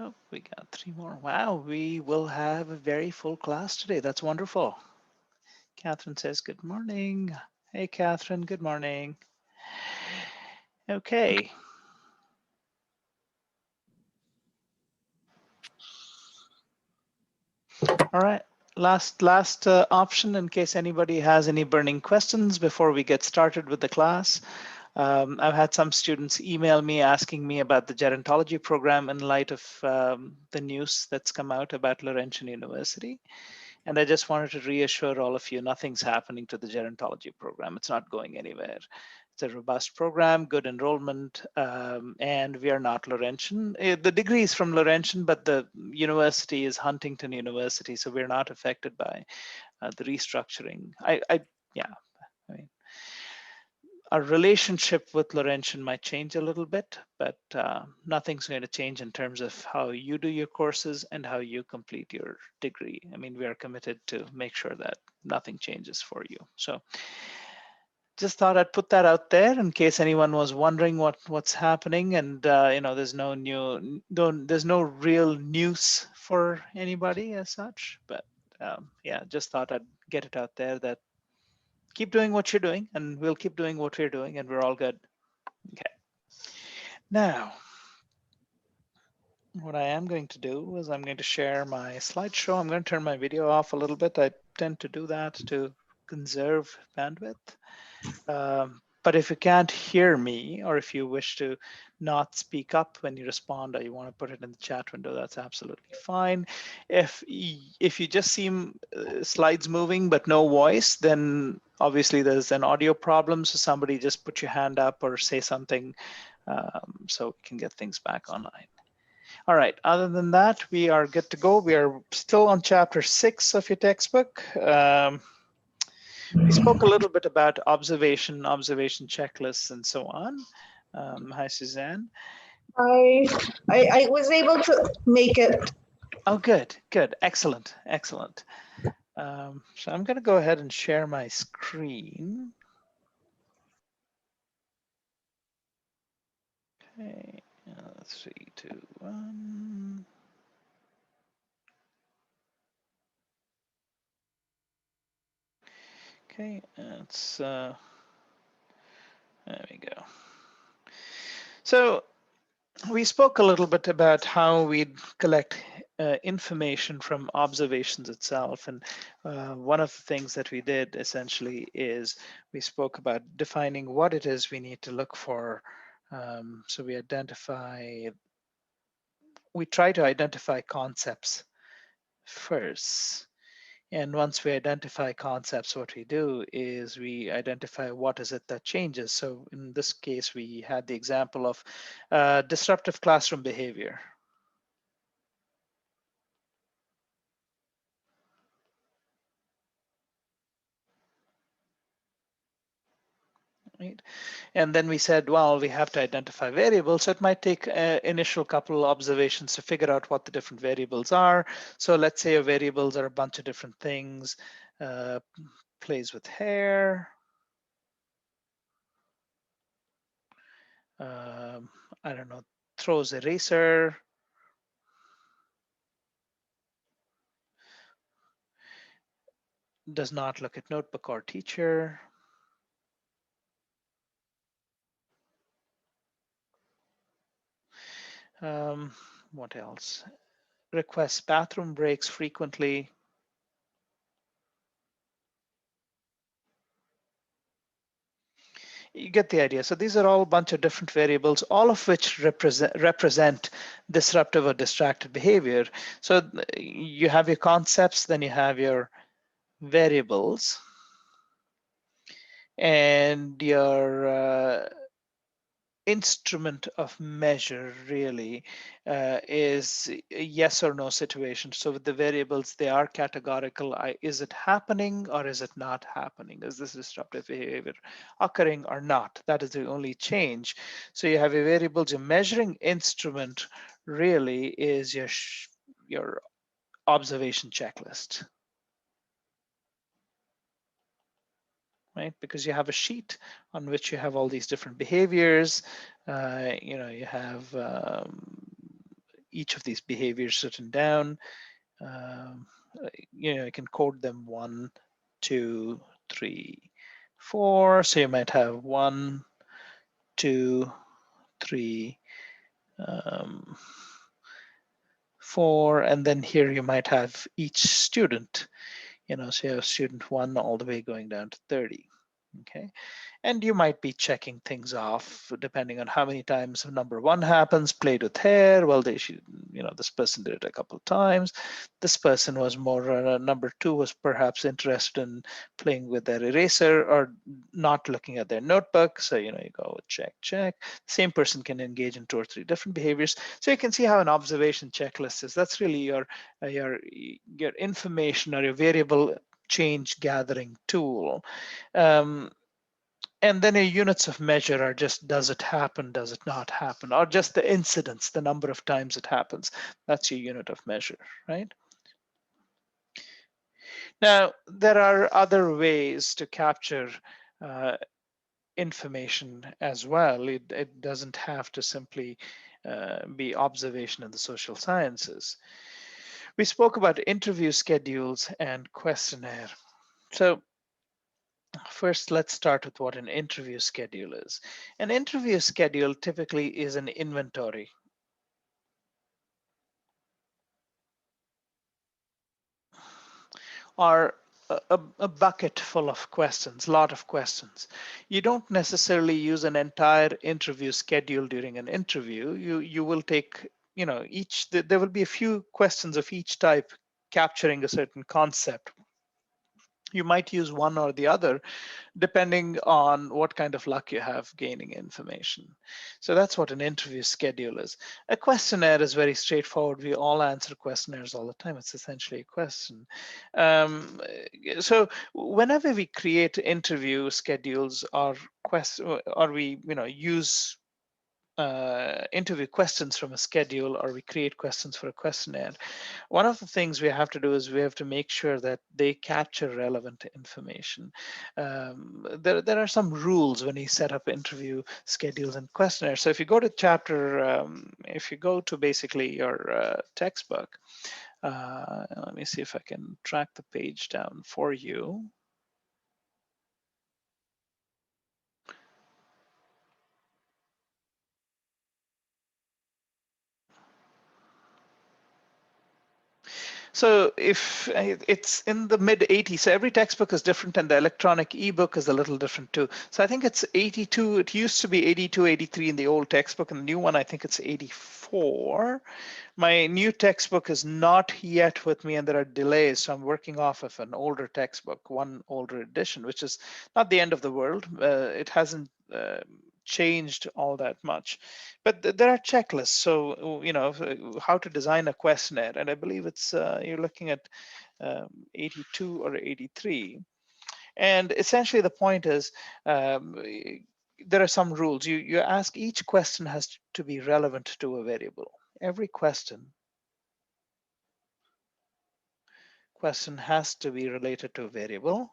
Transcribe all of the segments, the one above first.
Oh, we got 3 more. Wow, we will have a very full class today. That's wonderful. Catherine says good morning. Hey, Catherine, good morning. Okay. All right. Last option in case anybody has any burning questions before we get started with the class. I've had some students email me asking me about the gerontology program in light of the news that's come out about Laurentian University. And I just wanted to reassure all of you, nothing's happening to the gerontology program. It's not going anywhere. It's a robust program, good enrollment, and we are not Laurentian. The degree is from Laurentian, but the university is Huntington University, so we're not affected by the restructuring. Yeah, I mean, our relationship with Laurentian might change a little bit, but nothing's going to change in terms of how you do your courses and how you complete your degree. I mean, we are committed to make sure that nothing changes for you. So just thought I'd put that out there in case anyone was wondering what's happening. And there's no real news for anybody as such. But yeah, just thought I'd get it out there that keep doing what you're doing, and we'll keep doing what we're doing, and we're all good. Okay. Now, what I am going to do is I'm going to share my slideshow. I'm going to turn my video off a little bit. I tend to do that to conserve bandwidth. But if you can't hear me, or if you wish to not speak up when you respond, or you want to put it in the chat window, that's absolutely fine. If you just see slides moving but no voice, then obviously there's an audio problem. So somebody just put your hand up or say something so we can get things back online. All right, other than that, we are good to go. We are still on chapter 6 of your textbook. We spoke a little bit about observation checklists, and so on. Hi, Suzanne. I was able to make it. Oh, good, good, excellent, excellent. So I'm going to go ahead and share my screen. Okay, 3, 2, 1. Okay, there we go. So we spoke a little bit about how we collect information from observations itself. And one of the things that we did essentially is we spoke about defining what it is we need to look for. So we try to identify concepts first. And once we identify concepts, what we do is we identify what is it that changes. So in this case, we had the example of disruptive classroom behavior. Right? And then we said, well, we have to identify variables. So it might take initial couple observations to figure out what the different variables are. So let's say your variables are a bunch of different things. Plays with hair. I don't know, throws eraser. Does not look at notebook or teacher. What else? Requests bathroom breaks frequently. You get the idea. So these are all a bunch of different variables, all of which represent disruptive or distracted behavior. So you have your concepts, then you have your variables, and your instrument of measure really is a yes or no situation. So with the variables, they are categorical. Is it happening or is it not happening? Is this disruptive behavior occurring or not? That is the only change. So you have a variables. Your measuring instrument really is your observation checklist. Right? Because you have a sheet on which you have all these different behaviors. You have each of these behaviors written down. You can code them 1, 2, 3, 4. So you might have 1, 2, 3, 4, and then here you might have each student. So you have student 1 all the way going down to 30. Okay. And you might be checking things off depending on how many times number 1 happens. Played with hair. Well, they should, this person did it a couple of times. This person was more, number 2 was perhaps interested in playing with their eraser or not looking at their notebook. So, you go check, check. Same person can engage in 2 or 3 different behaviors. So you can see how an observation checklist is. That's really your information or your variable change gathering tool. And then your units of measure are just, does it happen, does it not happen, or just the incidence, the number of times it happens. That's your unit of measure, right? Now, there are other ways to capture information as well. It doesn't have to simply be observation in the social sciences. We spoke about interview schedules and questionnaire. So first, let's start with what an interview schedule is. An interview schedule typically is an inventory. Or a bucket full of questions, a lot of questions. You don't necessarily use an entire interview schedule during an interview. You will take, there will be a few questions of each type capturing a certain concept. You might use one or the other depending on what kind of luck you have gaining information. So that's what an interview schedule is. A questionnaire is very straightforward. We all answer questionnaires all the time. It's essentially a question. So whenever we create interview schedules or we use interview questions from a schedule, or we create questions for a questionnaire, one of the things we have to do is we have to make sure that they capture relevant information. There are some rules when you set up interview schedules and questionnaires. So if you go to if you go to basically your textbook, let me see if I can track the page down for you. So if it's in the mid 80s, so every textbook is different, and the electronic ebook is a little different too. So I think it's 82. It used to be 82, 83 in the old textbook, and the new one, I think it's 84. My new textbook is not yet with me, and there are delays. So I'm working off of an older textbook, one older edition, which is not the end of the world. It hasn't changed all that much, but there are checklists. So how to design a questionnaire, and I believe it's you're looking at 82 or 83. And essentially the point is there are some rules. You ask, each question has to be relevant to a variable. Every question has to be related to a variable.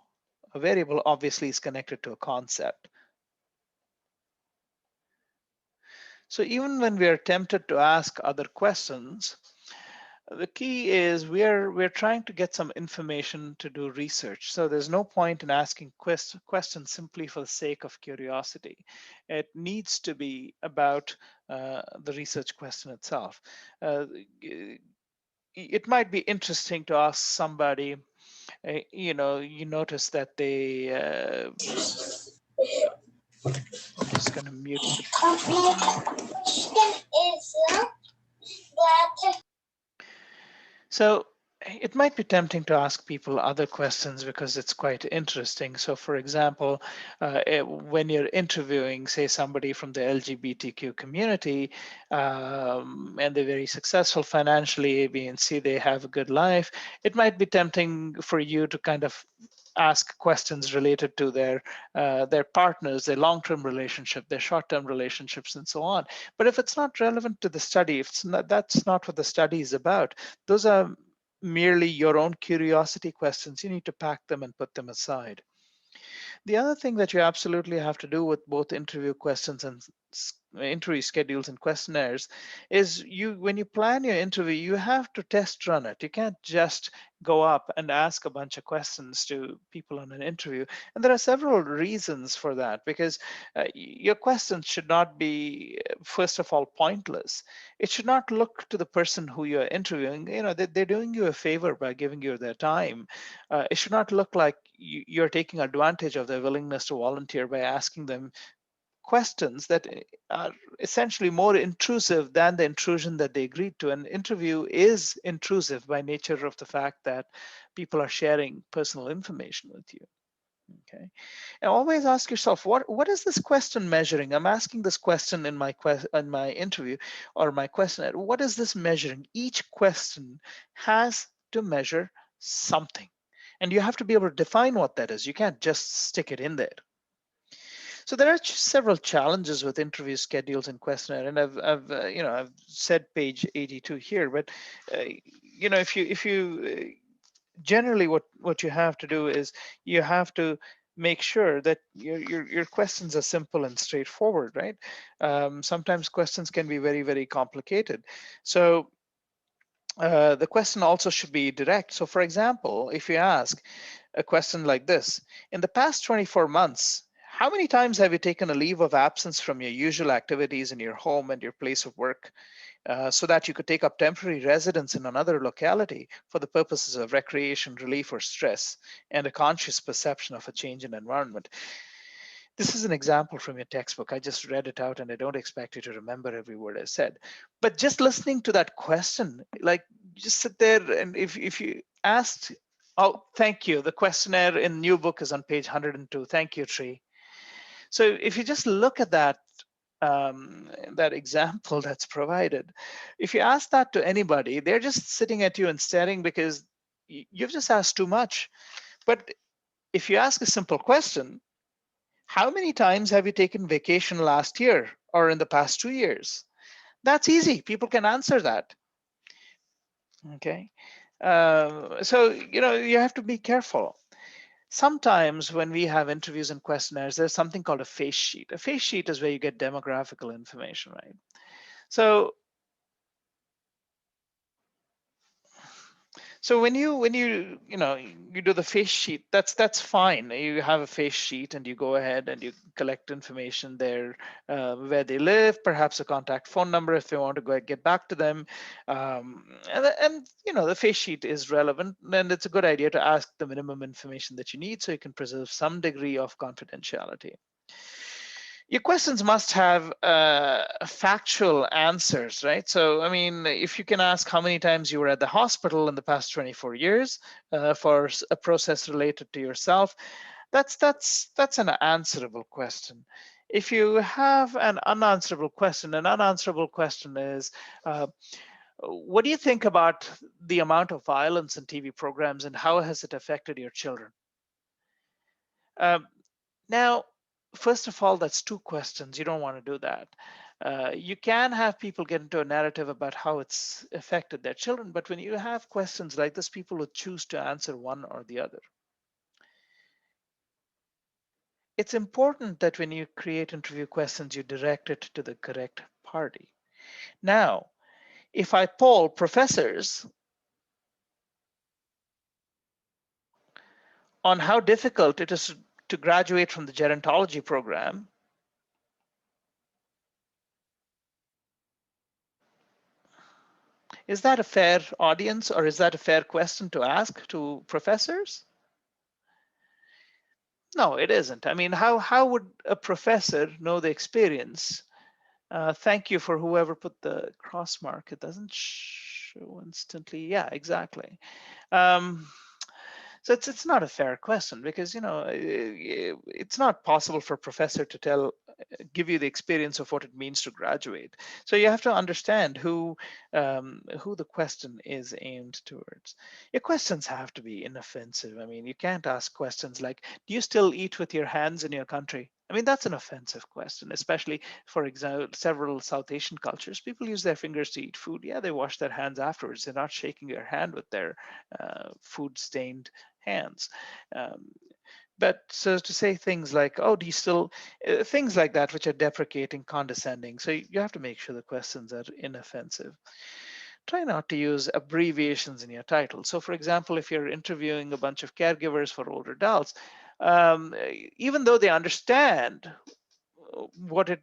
A variable obviously is connected to a concept. So even when we are tempted to ask other questions, the key is we're trying to get some information to do research. So there's no point in asking questions simply for the sake of curiosity. It needs to be about the research question itself. It might be interesting to ask somebody, you notice that they, I'm just going to mute the So it might be tempting to ask people other questions because it's quite interesting. So for example, when you're interviewing, say, somebody from the LGBTQ community, and they're very successful financially, A, B, and C, they have a good life, it might be tempting for you to kind of ask questions related to their partners, their long-term relationship, their short-term relationships, and so on. But if it's not relevant to the study, if it's not, that's not what the study is about, those are merely your own curiosity questions. You need to pack them and put them aside. The other thing that you absolutely have to do with both interview questions and interview schedules and questionnaires is when you plan your interview, you have to test run it. You can't just go up and ask a bunch of questions to people on an interview. And there are several reasons for that, because your questions should not be, first of all, pointless. It should not look to the person who you're interviewing, they're doing you a favor by giving you their time. It should not look like you're taking advantage of their willingness to volunteer by asking them questions that are essentially more intrusive than the intrusion that they agreed to. An interview is intrusive by nature of the fact that people are sharing personal information with you. Okay, and always ask yourself, what is this question measuring? I'm asking this question in my interview or my questionnaire. What is this measuring? Each question has to measure something, and you have to be able to define what that is. You can't just stick it in there. So there are several challenges with interview schedules and questionnaire, and I've said page 82 here, but if you generally what you have to do is you have to make sure that your questions are simple and straightforward, right? Sometimes questions can be very, very complicated. So the question also should be direct. So for example, if you ask a question like this, in the past 24 months, how many times have you taken a leave of absence from your usual activities in your home and your place of work so that you could take up temporary residence in another locality for the purposes of recreation, relief, or stress, and a conscious perception of a change in environment? This is an example from your textbook. I just read it out and I don't expect you to remember every word I said. But just listening to that question, like just sit there and if you asked, oh, thank you. The questionnaire in new book is on page 102. Thank you, Tree. So if you just look at that example that's provided, if you ask that to anybody, they're just sitting at you and staring because you've just asked too much. But if you ask a simple question, how many times have you taken vacation last year or in the past 2 years? That's easy. People can answer that. Okay. So, you have to be careful. Sometimes when we have interviews and questionnaires, there's something called a face sheet. A face sheet is where you get demographical information, right? So when you do the face sheet, that's fine. You have a face sheet and you go ahead and you collect information there, where they live, perhaps a contact phone number if you want to go get back to them, and the face sheet is relevant, and it's a good idea to ask the minimum information that you need so you can preserve some degree of confidentiality. Your questions must have factual answers, right? So, I mean, if you can ask how many times you were at the hospital in the past 24 years for a process related to yourself, that's an answerable question. If you have an unanswerable question is, what do you think about the amount of violence in TV programs and how has it affected your children? Now, first of all, that's two questions. You don't want to do that. You can have people get into a narrative about how it's affected their children, but when you have questions like this, people will choose to answer one or the other. It's important that when you create interview questions, you direct it to the correct party. Now, if I poll professors on how difficult it is to graduate from the gerontology program, is that a fair audience, or is that a fair question to ask to professors? No, it isn't. I mean, how would a professor know the experience? Thank you for whoever put the cross mark. It doesn't show instantly. Yeah, exactly. So it's not a fair question because it's not possible for a professor to give you the experience of what it means to graduate. So you have to understand who the question is aimed towards. Your questions have to be inoffensive. I mean, you can't ask questions like, "Do you still eat with your hands in your country?" I mean, that's an offensive question, especially for example, several South Asian cultures. People use their fingers to eat food. Yeah, they wash their hands afterwards. They're not shaking their hand with their food-stained hands. Um, But so to say things like, oh, do you still, things like that, which are deprecating, condescending. So you have to make sure the questions are inoffensive. Try not to use abbreviations in your title. So for example, if you're interviewing a bunch of caregivers for older adults, even though they understand what it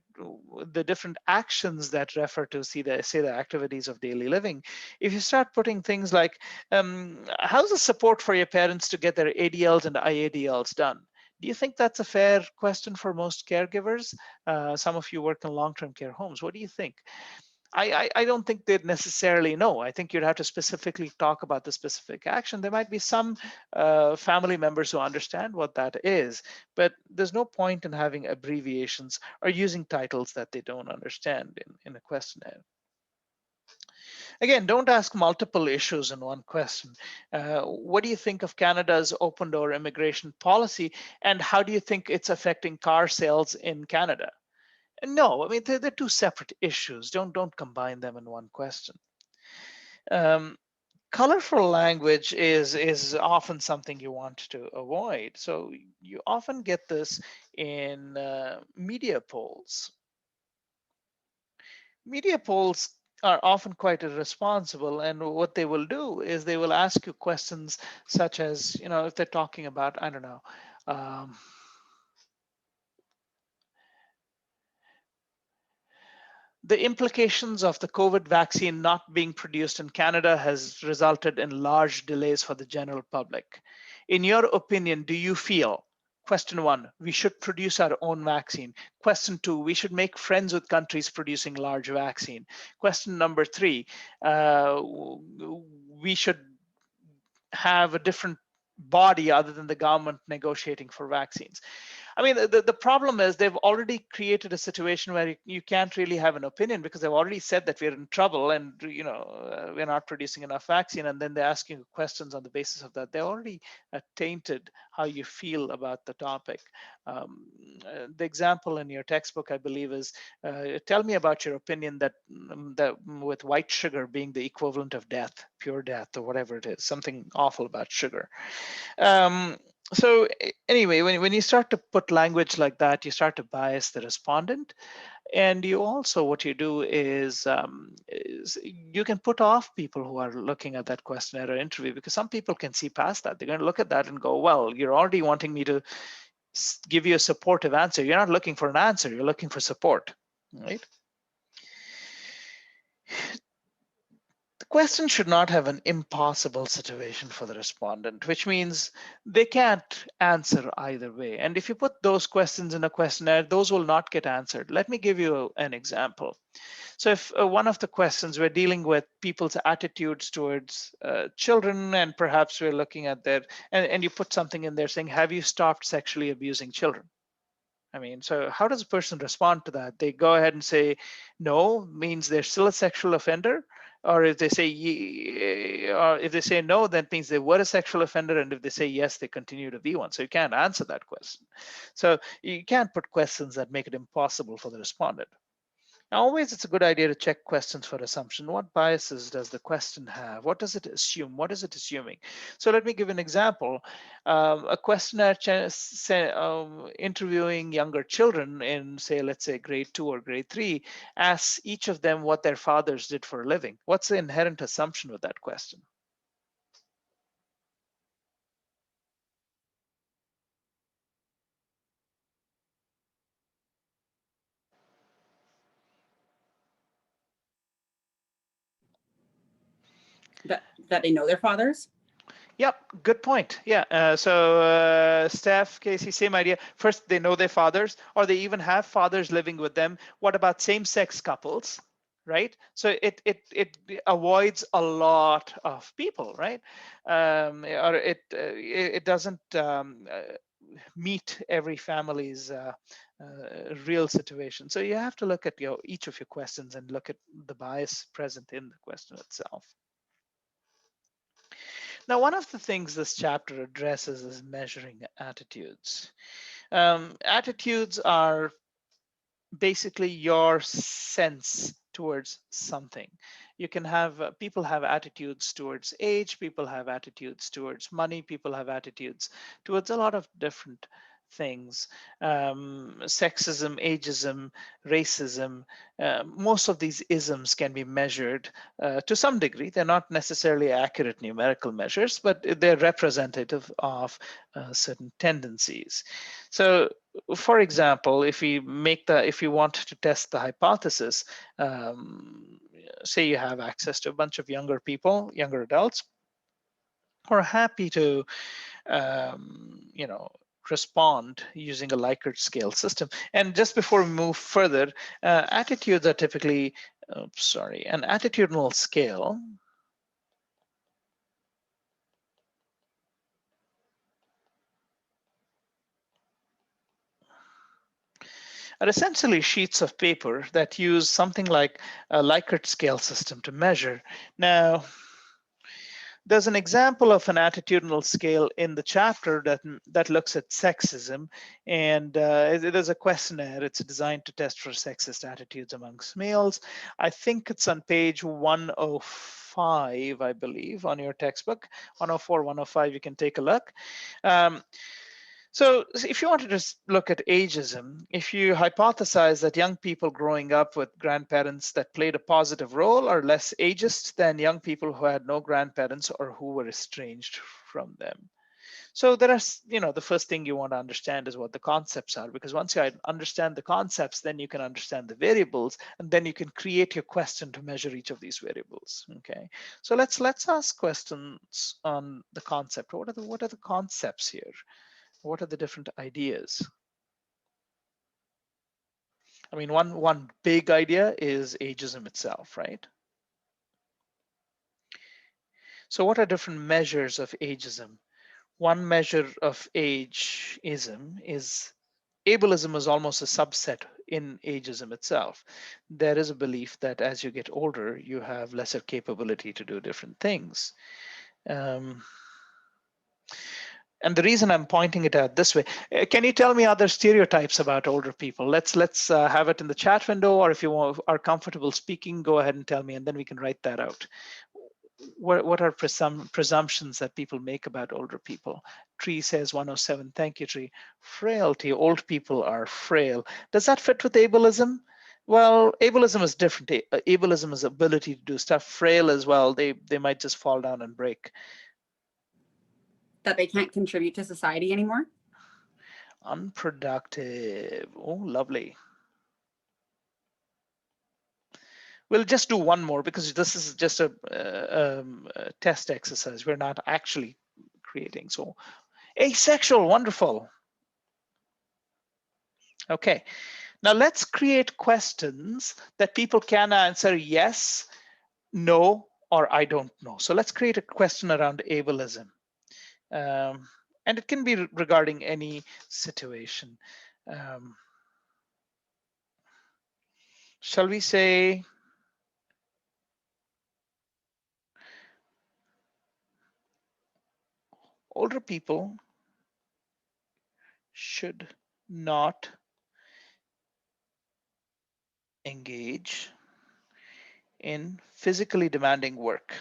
the different actions that refer to say the activities of daily living, if you start putting things like how's the support for your parents to get their ADLs and IADLs done, do you think that's a fair question for most caregivers? Some of you work in long-term care homes. What do you think? I don't think they'd necessarily know. I think you'd have to specifically talk about the specific action. There might be some family members who understand what that is, but there's no point in having abbreviations or using titles that they don't understand in a questionnaire. Again, don't ask multiple issues in one question. What do you think of Canada's open door immigration policy, and how do you think it's affecting car sales in Canada? No, I mean, they're two separate issues. Don't combine them in one question. Um, Colorful language is often something you want to avoid. So you often get this in media polls. Media polls are often quite irresponsible, and what they will do is they will ask you questions such as, you know, if they're talking about, I don't know, um, the implications of the COVID vaccine not being produced in Canada has resulted in large delays for the general public. In your opinion, do you feel, question one, we should produce our own vaccine? Question two, we should make friends with countries producing large vaccine? Question number three, we should have a different body other than the government negotiating for vaccines. I mean, the problem is they've already created a situation where you can't really have an opinion because they've already said that we're in trouble and, you know, we're not producing enough vaccine. And then they're asking you questions on the basis of that. They already tainted how you feel about the topic. The example in your textbook, I believe, is tell me about your opinion that, that with white sugar being the equivalent of death, pure death, or whatever it is, something awful about sugar. So anyway, when you start to put language like that, you start to bias the respondent. And you also, what you do is you can put off people who are looking at that questionnaire or interview, because some people can see past that. They're going to look at that and go, well, you're already wanting me to give you a supportive answer. You're not looking for an answer, you're looking for support, right? The question should not have an impossible situation for the respondent, which means they can't answer either way. And if you put those questions in a questionnaire, those will not get answered. Let me give you an example. So if one of the questions, we're dealing with people's attitudes towards children, and perhaps we're looking at their, and you put something in there saying, have you stopped sexually abusing children? I mean, so how does a person respond to that? They go ahead and say no, means they're still a sexual offender, or if they say or if they say no, that means they were a sexual offender, and if they say yes, they continue to be one. So you can't answer that question. So you can't put questions that make it impossible for the respondent. Now, always it's a good idea to check questions for assumption. What biases does the question have? What does it assume? What is it assuming? So let me give an example. A questionnaire interviewing younger children in, say, let's say grade 2 or grade 3, asks each of them what their fathers did for a living. What's the inherent assumption with that question? That they know their fathers? Yep, good point. Yeah, Steph, Casey, same idea. First, they know their fathers, or they even have fathers living with them. What about same-sex couples, right? So it avoids a lot of people, right? Or it doesn't meet every family's real situation. So you have to look at each of your questions and look at the bias present in the question itself. Now, one of the things this chapter addresses is measuring attitudes. Attitudes are basically your sense towards something. You can have people have attitudes towards age, people have attitudes towards money, people have attitudes towards a lot of different things. Sexism, ageism, racism, most of these isms can be measured to some degree. They're not necessarily accurate numerical measures, but they're representative of certain tendencies. So for example, if you want to test the hypothesis, say you have access to a bunch of younger people, younger adults, who are happy to, respond using a Likert scale system. And just before we move further, attitudes are typically, an attitudinal scale are essentially sheets of paper that use something like a Likert scale system to measure. Now, there's an example of an attitudinal scale in the chapter that looks at sexism, and there's a questionnaire. It's designed to test for sexist attitudes amongst males. I think it's on page 105, I believe, on your textbook. 104, 105, you can take a look. So if you wanted to look at ageism, if you hypothesize that young people growing up with grandparents that played a positive role are less ageist than young people who had no grandparents or who were estranged from them. So there are, the first thing you want to understand is what the concepts are, because once you understand the concepts, then you can understand the variables, and then you can create your question to measure each of these variables. Okay, so let's ask questions on the concept. What are the concepts here? What are the different ideas? I mean, one big idea is ageism itself, right? So what are different measures of ageism? One measure of ageism is ableism is almost a subset in ageism itself. There is a belief that as you get older, you have lesser capability to do different things. And the reason I'm pointing it out this way, can you tell me other stereotypes about older people? Let's have it in the chat window, or if you are comfortable speaking, go ahead and tell me, and then we can write that out. What are presumptions that people make about older people? Tree says 107. Thank you, Tree. Frailty. Old people are frail. Does that fit with ableism? Well, ableism is different. Ableism is ability to do stuff. Frail as well. They might just fall down and break. That they can't contribute to society anymore? Unproductive. Oh, lovely. We'll just do one more because this is just a test exercise. We're not actually creating. So asexual, wonderful. Okay, now let's create questions that people can answer yes, no, or I don't know. So let's create a question around ableism. And it can be regarding any situation. Shall we say, older people should not engage in physically demanding work.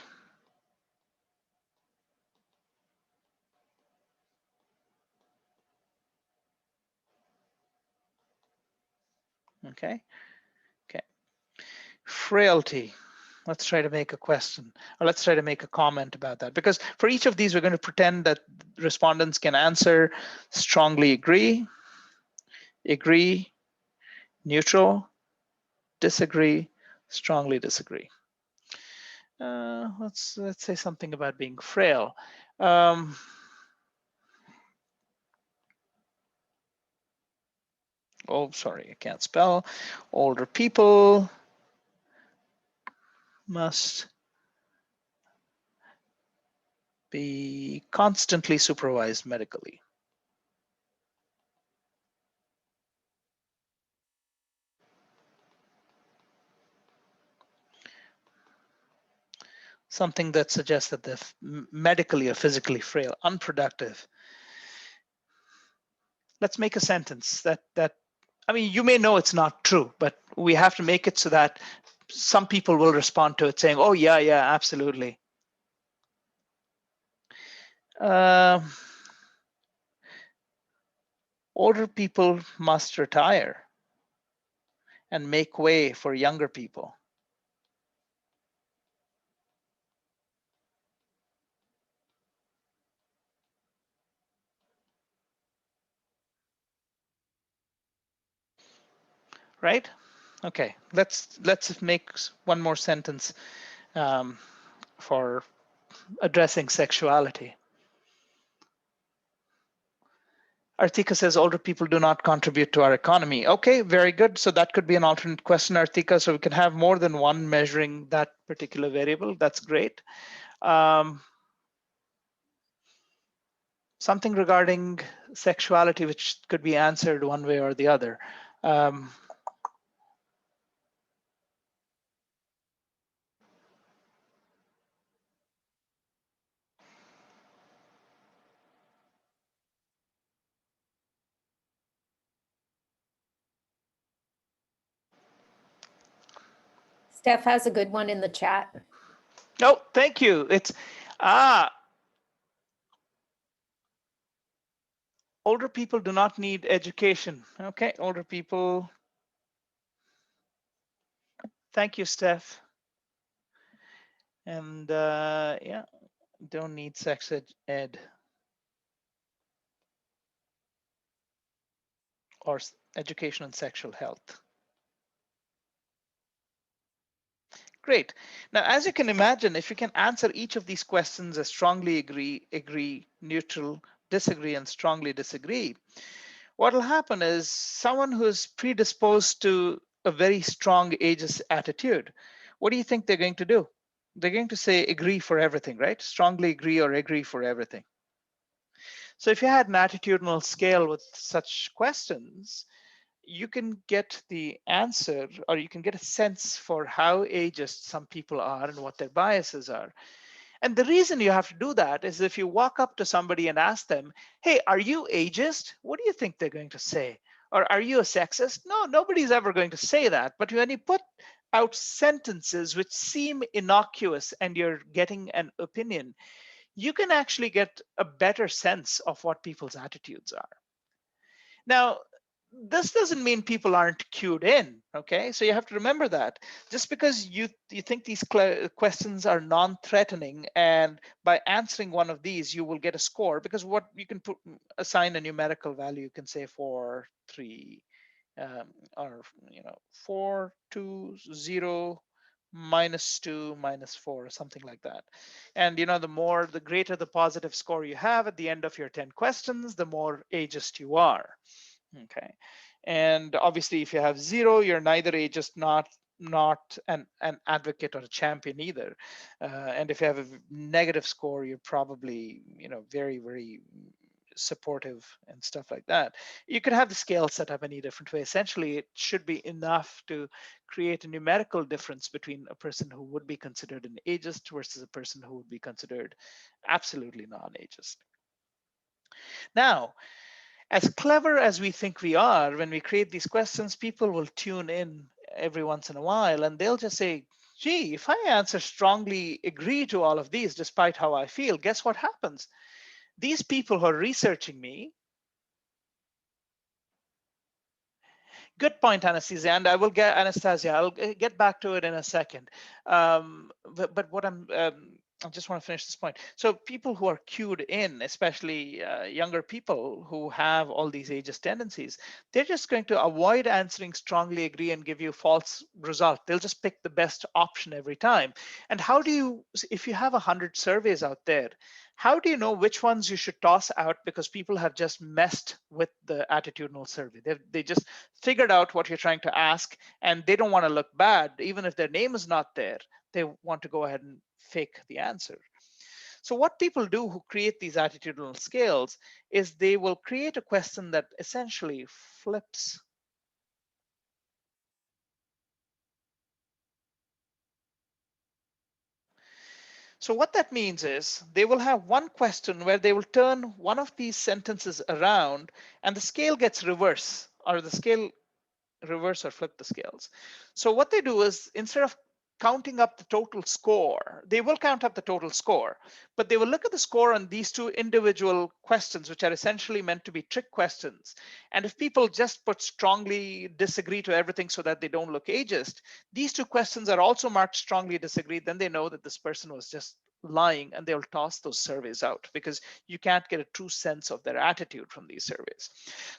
Okay. Frailty. Let's try to make a question, or let's try to make a comment about that, because for each of these, we're going to pretend that respondents can answer strongly agree, neutral, disagree, strongly disagree. Let's say something about being frail. Oh, sorry, I can't spell. Older people must be constantly supervised medically. Something that suggests that they're medically or physically frail, unproductive. Let's make a sentence that I mean, you may know it's not true, but we have to make it so that some people will respond to it saying, oh, yeah, yeah, absolutely. Older people must retire and make way for younger people. Right? Okay, let's make one more sentence for addressing sexuality. Artika says older people do not contribute to our economy. Okay, very good. So that could be an alternate question, Artika. So we can have more than one measuring that particular variable. That's great. Something regarding sexuality, which could be answered one way or the other. Steph has a good one in the chat. Oh, thank you. It's older people do not need education. Okay, older people. Thank you, Steph. And yeah, don't need sex ed or education on sexual health. Great. Now, as you can imagine, if you can answer each of these questions as strongly agree, neutral, disagree, and strongly disagree, what will happen is someone who's predisposed to a very strong ageist attitude, what do you think they're going to do? They're going to say agree for everything, right? Strongly agree or agree for everything. So if you had an attitudinal scale with such questions, you can get the answer, or you can get a sense for how ageist some people are and what their biases are. And the reason you have to do that is if you walk up to somebody and ask them, hey, are you ageist? What do you think they're going to say? Or are you a sexist? No, nobody's ever going to say that. But when you put out sentences which seem innocuous and you're getting an opinion, you can actually get a better sense of what people's attitudes are. Now, this doesn't mean people aren't cued in, okay? So you have to remember that. Just because you think these questions are non-threatening, and by answering one of these, you will get a score, because what you can assign a numerical value, you can say 4, 3, or 4, 2, 0, -2, -4, or something like that. And the greater the positive score you have at the end of your 10 questions, the more ageist you are. Okay, and obviously if you have 0, you're neither ageist, not an advocate or a champion either. And if you have a negative score, you're probably very, very supportive and stuff like that. You could have the scale set up any different way. Essentially, it should be enough to create a numerical difference between a person who would be considered an ageist versus a person who would be considered absolutely non-ageist. Now, as clever as we think we are, when we create these questions, people will tune in every once in a while and they'll just say, gee, if I answer strongly agree to all of these, despite how I feel, guess what happens? These people who are researching me, good point, Anastasia, and I will get I'll get back to it in a second. But what I just want to finish this point. So people who are cued in, especially younger people who have all these ageist tendencies, they're just going to avoid answering strongly agree and give you false result. They'll just pick the best option every time. And how do you, if you have 100 surveys out there, how do you know which ones you should toss out because people have just messed with the attitudinal survey? They just figured out what you're trying to ask, and they don't want to look bad. Even if their name is not there, they want to go ahead and fake the answer. So what people do who create these attitudinal scales is they will create a question that essentially flips So what that means is they will have one question where they will turn one of these sentences around and the scale gets reversed, or the scale reverse or flip the scales. So what they do is, instead of counting up the total score, they will count up the total score, but they will look at the score on these two individual questions, which are essentially meant to be trick questions. And if people just put strongly disagree to everything so that they don't look ageist, these two questions are also marked strongly disagree, then they know that this person was just lying, and they'll toss those surveys out because you can't get a true sense of their attitude from these surveys.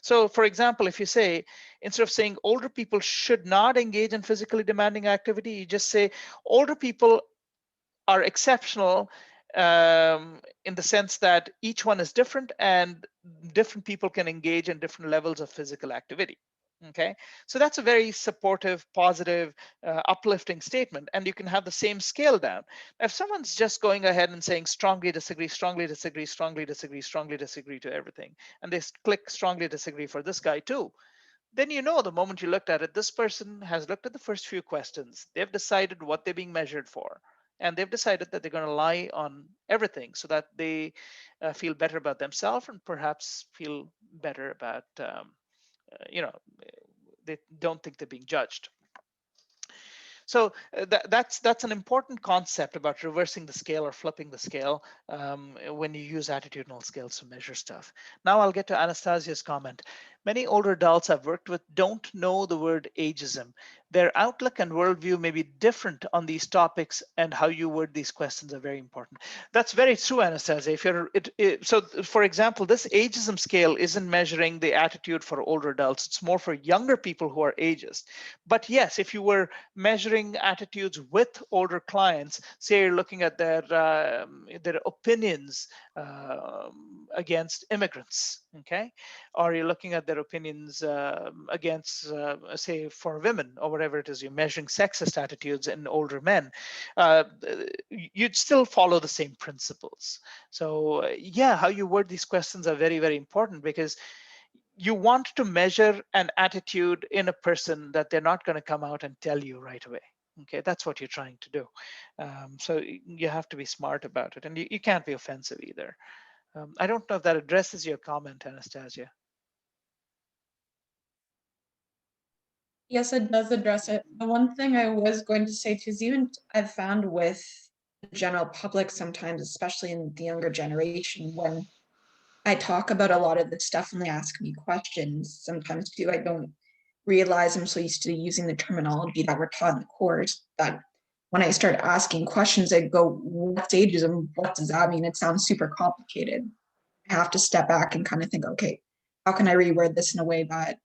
So for example, if you say, instead of saying older people should not engage in physically demanding activity, you just say older people are exceptional in the sense that each one is different and different people can engage in different levels of physical activity. Okay, so that's a very supportive, positive, uplifting statement, and you can have the same scale down. If someone's just going ahead and saying strongly disagree, strongly disagree, strongly disagree, strongly disagree to everything, and they click strongly disagree for this guy too, then you know the moment you looked at it, this person has looked at the first few questions, they've decided what they're being measured for, and they've decided that they're going to lie on everything so that they feel better about themselves and perhaps feel better about you know, they don't think they're being judged. So that's an important concept about reversing the scale or flipping the scale when you use attitudinal scales to measure stuff. Now I'll get to Anastasia's comment. Many older adults I've worked with don't know the word ageism. Their outlook and worldview may be different on these topics, and how you word these questions are very important. That's very true, Anastasia. If you're so, for example, this ageism scale isn't measuring the attitude for older adults. It's more for younger people who are ageist. But yes, if you were measuring attitudes with older clients, say you're looking at their opinions against immigrants, okay, or you're looking at their opinions against, say, for women or whatever it is, you're measuring sexist attitudes in older men, you'd still follow the same principles. So yeah, how you word these questions are very, very important, because you want to measure an attitude in a person that they're not going to come out and tell you right away. Okay, that's what you're trying to do. So you have to be smart about it, and you can't be offensive either. I don't know if that addresses your comment, Anastasia. Yes, it does address it. The one thing I was going to say too is, even I've found with the general public sometimes, especially in the younger generation, when I talk about a lot of this stuff and they ask me questions, sometimes too, I don't realize I'm so used to using the terminology that we're taught in the course that when I start asking questions, I go, what's ageism? What does that mean? It sounds super complicated. I have to step back and kind of think, okay, how can I reword this in a way that,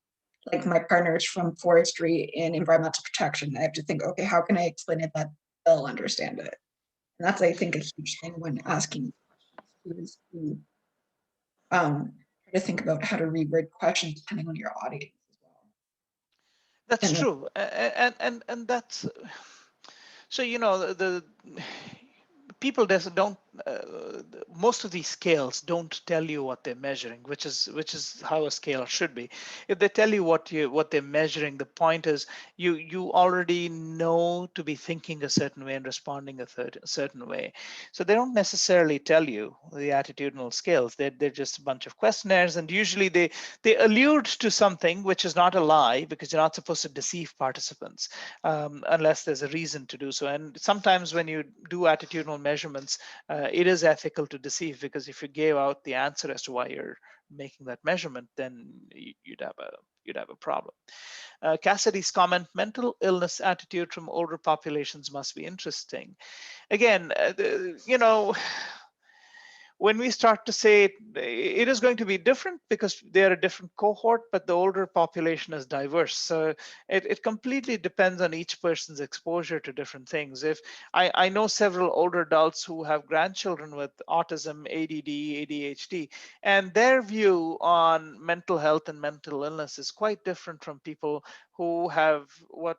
like, my partner's from forestry and environmental protection? I have to think, okay, how can I explain it that they'll understand it? And that's, I think, a huge thing when asking questions, is to try to think about how to reword questions depending on your audience as well. That's And true, and that's, so you know, the people don't most of these scales don't tell you what they're measuring, which is how a scale should be. If they tell you what they're measuring, the point is you already know to be thinking a certain way and responding a certain way. So they don't necessarily tell you the attitudinal scales. They're just a bunch of questionnaires, and usually they allude to something which is not a lie, because you're not supposed to deceive participants unless there's a reason to do so. And sometimes when you do attitudinal measurements, it is ethical to deceive, because if you gave out the answer as to why you're making that measurement, then you'd have a problem. Cassidy's comment: mental illness attitude from older populations must be interesting. Again, you know, when we start to say it is going to be different because they're a different cohort, but the older population is diverse. So it completely depends on each person's exposure to different things. If I know several older adults who have grandchildren with autism, ADD, ADHD, and their view on mental health and mental illness is quite different from people who have what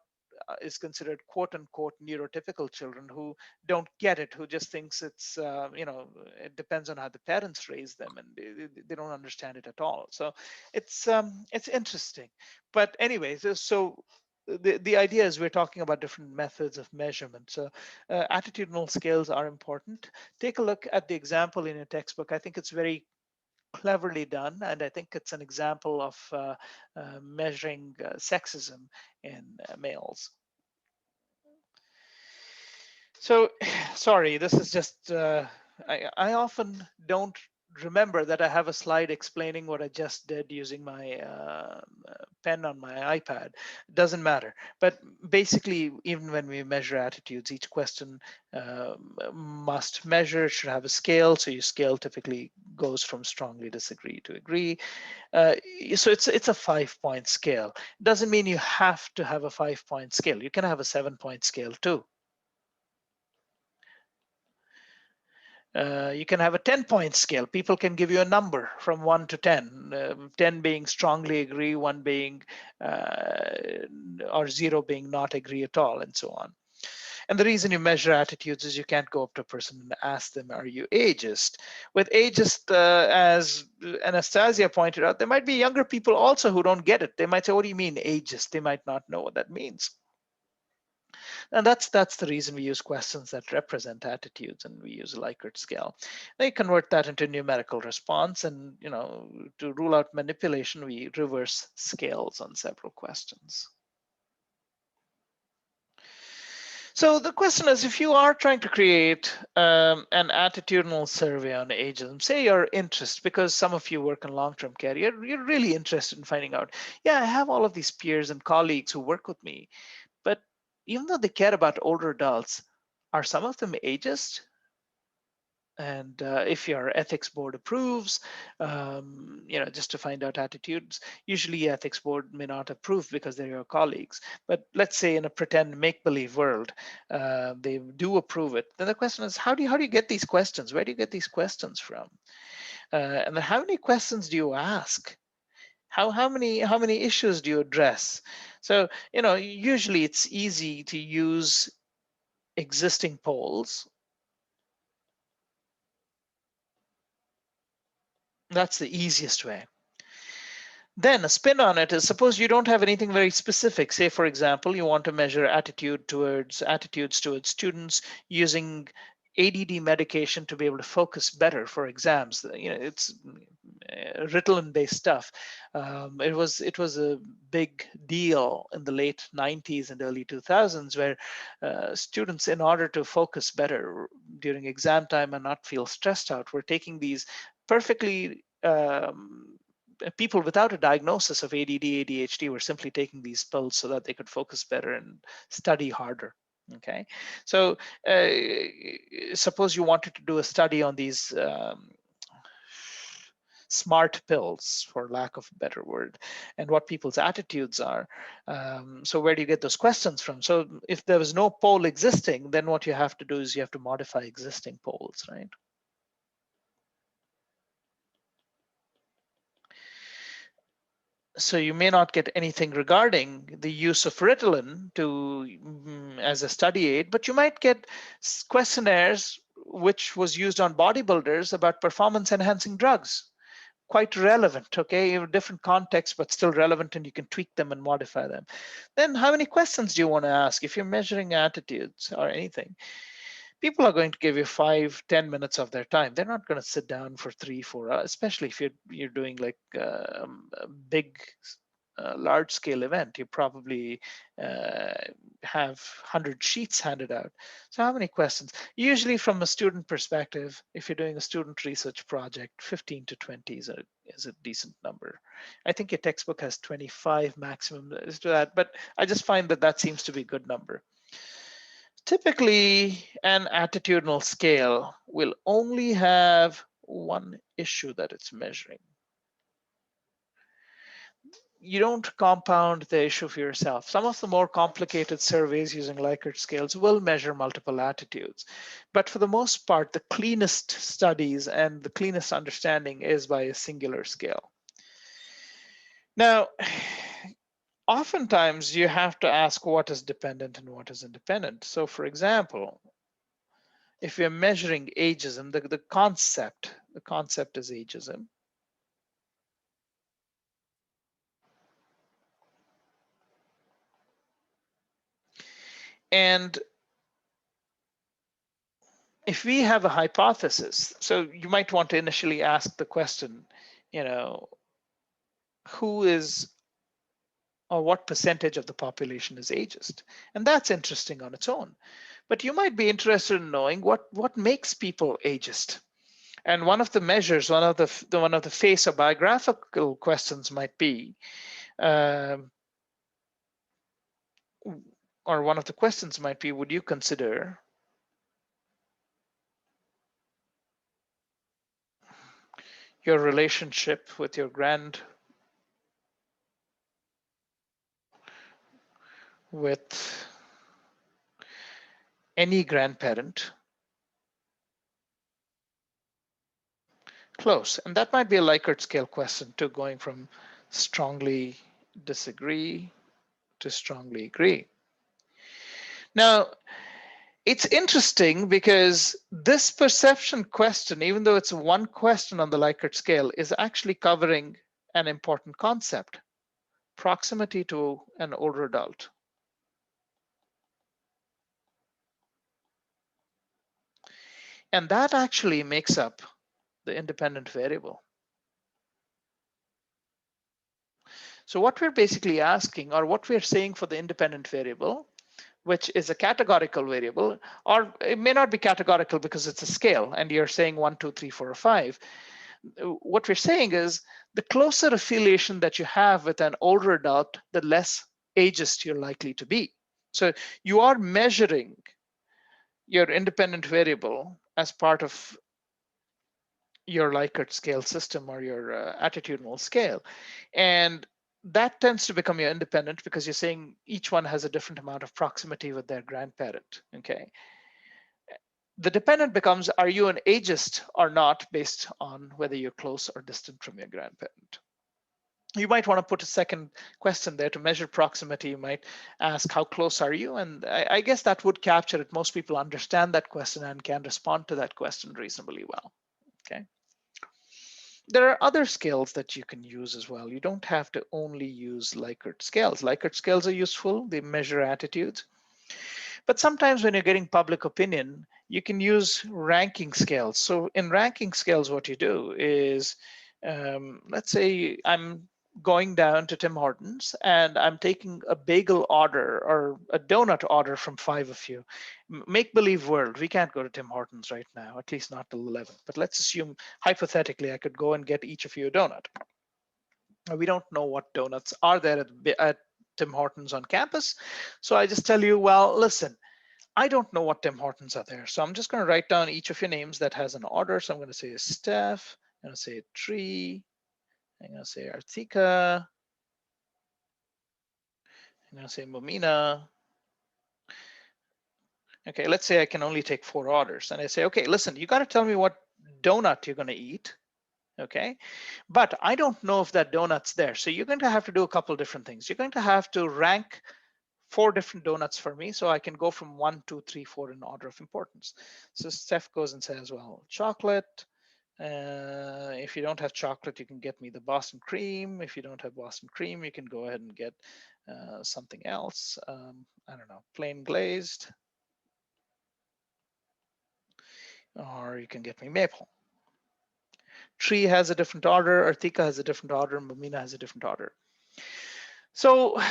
is considered quote unquote neurotypical children, who don't get it, who just thinks it's you know, it depends on how the parents raise them, and they don't understand it at all. So it's interesting. But anyways, so the idea is we're talking about different methods of measurement. So attitudinal scales are important. Take a look at the example in your textbook. I think it's very cleverly done, and I think it's an example of measuring sexism in males. So, sorry, this is just, I often don't remember that I have a slide explaining what I just did using my pen on my iPad. Doesn't matter. But basically, even when we measure attitudes, each question must measure, should have a scale. So your scale typically goes from strongly disagree to agree. So it's a 5-point scale. Doesn't mean you have to have a 5-point scale. You can have a 7-point scale too. You can have a 10-point scale. People can give you a number from 1 to 10, 10 being strongly agree, 1 being or 0 being not agree at all, and so on. And the reason you measure attitudes is you can't go up to a person and ask them, are you ageist? With ageist, as Anastasia pointed out, there might be younger people also who don't get it. They might say, what do you mean ageist? They might not know what that means. And that's the reason we use questions that represent attitudes, and we use a Likert scale. They convert that into numerical response, and to rule out manipulation, we reverse scales on several questions. So the question is, if you are trying to create an attitudinal survey on ageism, say your interest, because some of you work in long-term care, you're really interested in finding out, yeah, I have all of these peers and colleagues who work with me, but even though they care about older adults, are some of them ageist? And if your ethics board approves, just to find out attitudes, usually ethics board may not approve because they're your colleagues. But let's say in a pretend make-believe world, they do approve it. Then the question is, how do you get these questions? Where do you get these questions from? And then how many questions do you ask? How many issues do you address? So usually it's easy to use existing polls. That's the easiest way. Then a spin on it is, suppose you don't have anything very specific. Say, for example, you want to measure attitudes towards students using ADD medication to be able to focus better for exams. It's Ritalin-based stuff. It was a big deal in the late 90s and early 2000s, where students, in order to focus better during exam time and not feel stressed out, were taking these perfectly people without a diagnosis of ADD, ADHD were simply taking these pills so that they could focus better and study harder. Okay, so suppose you wanted to do a study on these smart pills, for lack of a better word, and what people's attitudes are. So where do you get those questions from? So if there was no poll existing, then what you have to do is you have to modify existing polls, right? So you may not get anything regarding the use of Ritalin as a study aid, but you might get questionnaires which was used on bodybuilders about performance enhancing drugs. Quite relevant, okay? In different contexts, but still relevant, and you can tweak them and modify them. Then how many questions do you want to ask if you're measuring attitudes or anything? People are going to give you 5-10 minutes of their time. They're not going to sit down for 3-4 hours, especially if you're doing like a big large scale event. You probably have 100 sheets handed out. So how many questions? Usually from a student perspective, if you're doing a student research project, 15 to 20 is a decent number. I think your textbook has 25 maximum to that, but I just find that seems to be a good number. Typically, an attitudinal scale will only have one issue that it's measuring. You don't compound the issue for yourself. Some of the more complicated surveys using Likert scales will measure multiple attitudes. But for the most part, the cleanest studies and the cleanest understanding is by a singular scale. Now, oftentimes you have to ask what is dependent and what is independent. So for example, if we're measuring ageism, the concept is ageism. And if we have a hypothesis, so you might want to initially ask the question, who is or what percentage of the population is ageist? And that's interesting on its own. But you might be interested in knowing what makes people ageist. And one of the measures, one of the face or biographical questions might be, or one of the questions might be, would you consider your relationship with your with any grandparent close? And that might be a Likert scale question too, going from strongly disagree to strongly agree. Now, it's interesting because this perception question, even though it's one question on the Likert scale, is actually covering an important concept: proximity to an older adult. And that actually makes up the independent variable. So what we're basically asking, or what we're saying for the independent variable, which is a categorical variable, or it may not be categorical because it's a scale and you're saying 1, 2, 3, 4, or 5. What we're saying is the closer affiliation that you have with an older adult, the less ageist you're likely to be. So you are measuring your independent variable as part of your Likert scale system or your attitudinal scale. And that tends to become your independent because you're saying each one has a different amount of proximity with their grandparent, okay? The dependent becomes, are you an ageist or not, based on whether you're close or distant from your grandparent. You might want to put a second question there to measure proximity. You might ask, how close are you? And I guess that would capture it. Most people understand that question and can respond to that question reasonably well, okay? There are other scales that you can use as well. You don't have to only use Likert scales. Likert scales are useful. They measure attitudes. But sometimes when you're getting public opinion, you can use ranking scales. So in ranking scales, what you do is, let's say I'm going down to Tim Hortons and I'm taking a bagel order or a donut order from 5 of you. Make believe world, we can't go to Tim Hortons right now, at least not till 11. But let's assume hypothetically I could go and get each of you a donut. We don't know what donuts are there at Tim Hortons on campus. So I just tell you, well, listen, I don't know what Tim Hortons are there. So I'm just going to write down each of your names that has an order. So I'm going to say Steph, I'm going to say Tree, I'm going to say Artika, I'm going to say Momina. Okay, let's say I can only take 4 orders. And I say, okay, listen, you got to tell me what donut you're going to eat. Okay, but I don't know if that donut's there. So you're going to have to do a couple different things. You're going to have to rank 4 different donuts for me so I can go from 1, 2, 3, 4 in order of importance. So Steph goes and says, well, chocolate. If you don't have chocolate, you can get me the Boston cream. If you don't have Boston cream, you can go ahead and get something else. I don't know, plain glazed. Or you can get me maple. Tree has a different order, Artika has a different order, Momina has a different order. So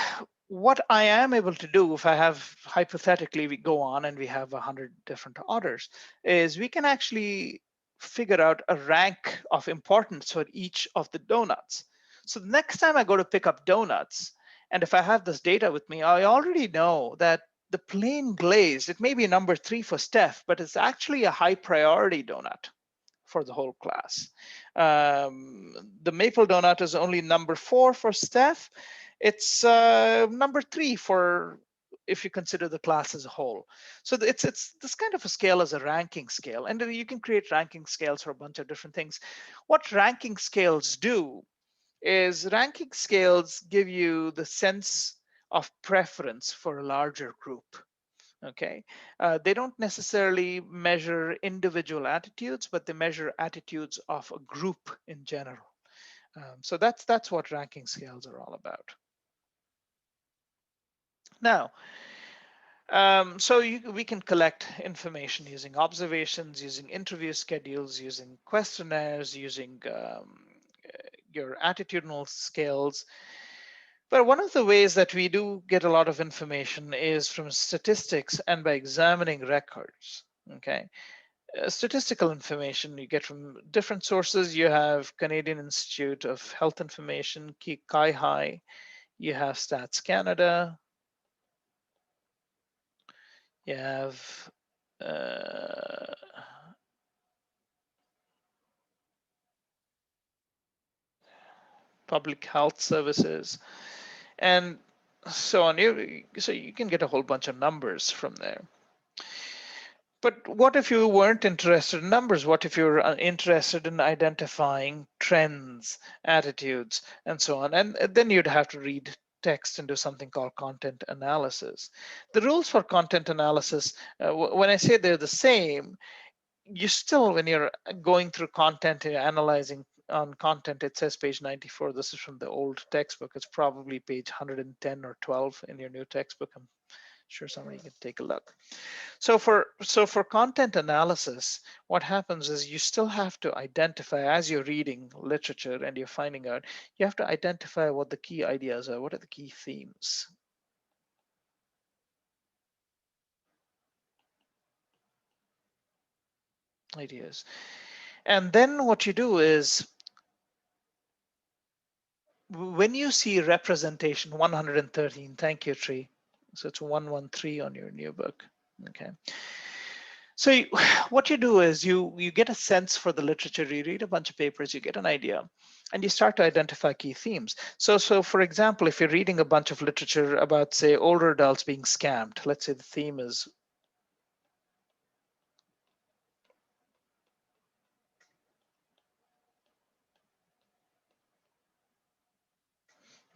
what I am able to do, if I have, hypothetically, we go on and we have 100 different orders, is we can actually figure out a rank of importance for each of the donuts. So the next time I go to pick up donuts, and if I have this data with me, I already know that the plain glazed, it may be number 3 for Steph, but it's actually a high priority donut for the whole class. The maple donut is only number 4 for Steph. It's number 3 for, if you consider the class as a whole. So it's this kind of a scale as a ranking scale. And you can create ranking scales for a bunch of different things. What ranking scales do is ranking scales give you the sense of preference for a larger group. Okay, they don't necessarily measure individual attitudes, but they measure attitudes of a group in general. So that's what ranking scales are all about. Now, So we can collect information using observations, using interview schedules, using questionnaires, using your attitudinal scales. But one of the ways that we do get a lot of information is from statistics and by examining records. Okay, statistical information you get from different sources. You have Canadian Institute of Health Information, CIHI, you have Stats Canada, you have Public Health Services, and so on. So you can get a whole bunch of numbers from there. But what if you weren't interested in numbers? What if you're interested in identifying trends, attitudes, and so on? And then you'd have to read text and do something called content analysis. The rules for content analysis, when I say they're the same, you still, when you're going through content, you're analyzing on content, it says page 94. This is from the old textbook. It's probably page 110 or 12 in your new textbook. I'm sure somebody can take a look. So for content analysis, what happens is you still have to identify, as you're reading literature and you're finding out, you have to identify what the key ideas are, what are the key themes. Ideas. And then what you do is, when you see representation 113, thank you, Tree. So it's 113 on your new book. Okay. So what you do is you get a sense for the literature, you read a bunch of papers, you get an idea, and you start to identify key themes. So for example, if you're reading a bunch of literature about, say, older adults being scammed, let's say the theme is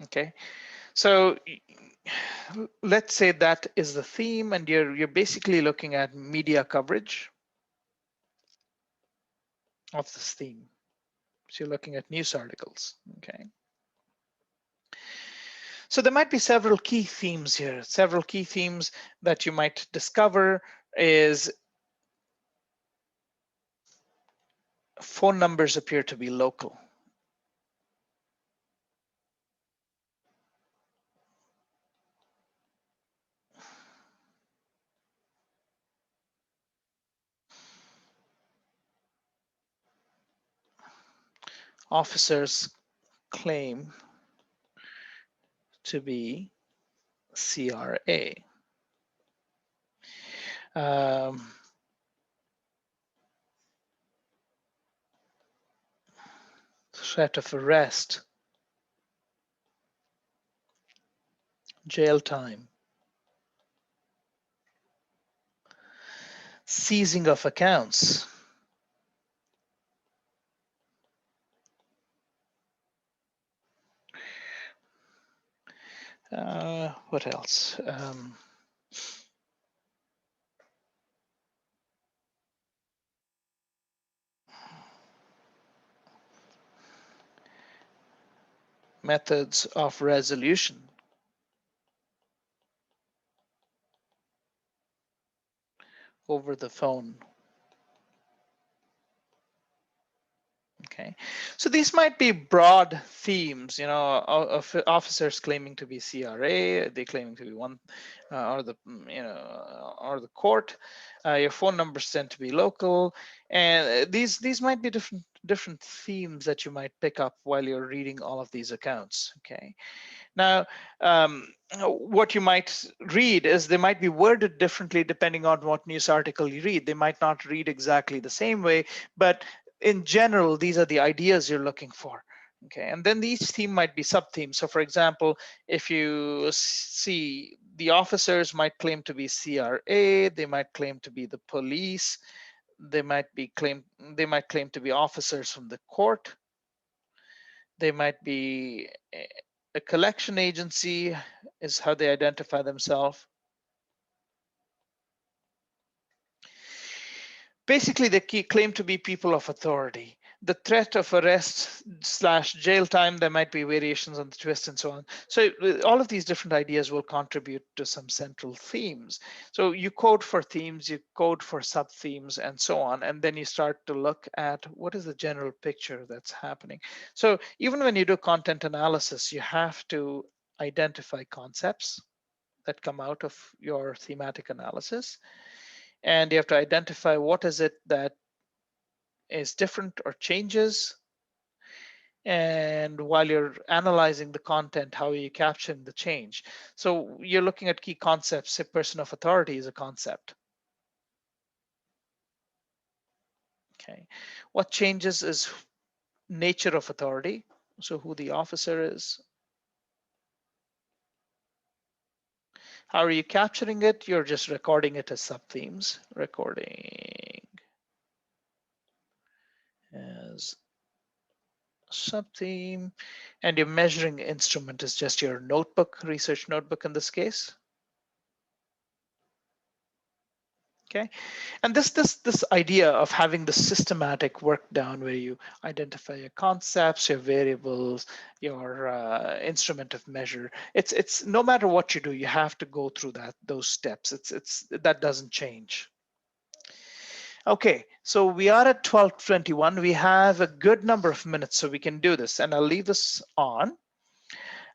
okay. So let's say that is the theme, and you're basically looking at media coverage of this theme. So you're looking at news articles, okay? So there might be several key themes here. Several key themes that you might discover is phone numbers appear to be local. Officers claim to be CRA. Threat of arrest, jail time, seizing of accounts, what else? Methods of resolution. Over the phone. Okay, so these might be broad themes, you know, of officers claiming to be CRA, they claiming to be one, or the, you know, or the court. Your phone numbers tend to be local, and these might be different themes that you might pick up while you're reading all of these accounts. Okay, now what you might read is they might be worded differently depending on what news article you read. They might not read exactly the same way, but in general, these are the ideas you're looking for. Okay, and then each theme might be sub-themes. So for example, if you see the officers might claim to be CRA, they might claim to be the police, they might claim to be officers from the court, they might be a collection agency, is how they identify themselves. Basically, they claim to be people of authority. the threat of arrest / jail time, there might be variations on the twist and so on. So all of these different ideas will contribute to some central themes. So you code for themes, you code for sub-themes and so on, and then you start to look at what is the general picture that's happening. So even when you do content analysis, you have to identify concepts that come out of your thematic analysis, and you have to identify what is it that is different or changes. And while you're analyzing the content, how are you capturing the change? So you're looking at key concepts. A person of authority is a concept. Okay. What changes is nature of authority. So who the officer is. How are you capturing it? You're just recording it as sub-themes. Recording as sub-theme, and your measuring instrument is just your notebook, research notebook in this case. Okay, and this idea of having the systematic work down where you identify your concepts, your variables, your instrument of measure. It's no matter what you do, you have to go through those steps. That doesn't change. Okay, so we are at 12:21. We have a good number of minutes, so we can do this, and I'll leave this on.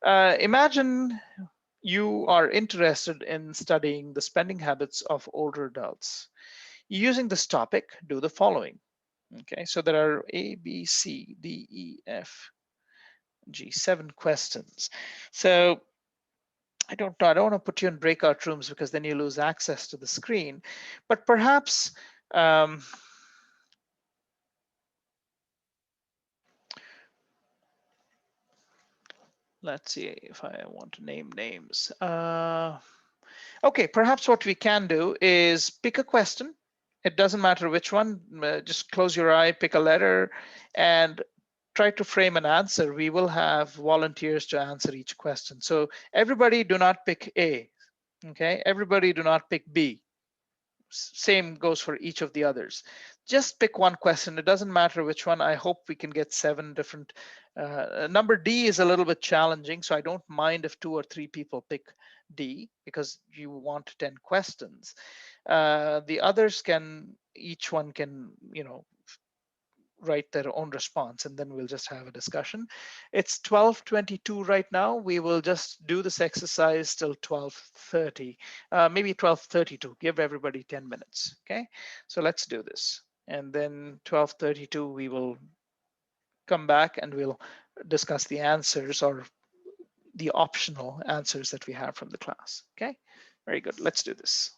Imagine you are interested in studying the spending habits of older adults. Using this topic, do the following. Okay, so there are A, B, C, D, E, F, G, 7 questions. So I don't want to put you in breakout rooms because then you lose access to the screen, but perhaps let's see if I want to name names. Okay, perhaps what we can do is pick a question. It doesn't matter which one, just close your eye, pick a letter, and try to frame an answer. We will have volunteers to answer each question. So everybody do not pick A, okay? Everybody do not pick B. Same goes for each of the others. Just pick one question. It doesn't matter which one. I hope we can get 7 different. Number D is a little bit challenging, so I don't mind if 2 or 3 people pick D because you want 10 questions. The others each one can, write their own response, and then we'll just have a discussion. It's 12:22 right now. We will just do this exercise till 12:30, maybe 12:32. Give everybody 10 minutes. Okay, so let's do this, and then 12:32 we will come back and we'll discuss the answers or the optional answers that we have from the class. Okay, very good. Let's do this.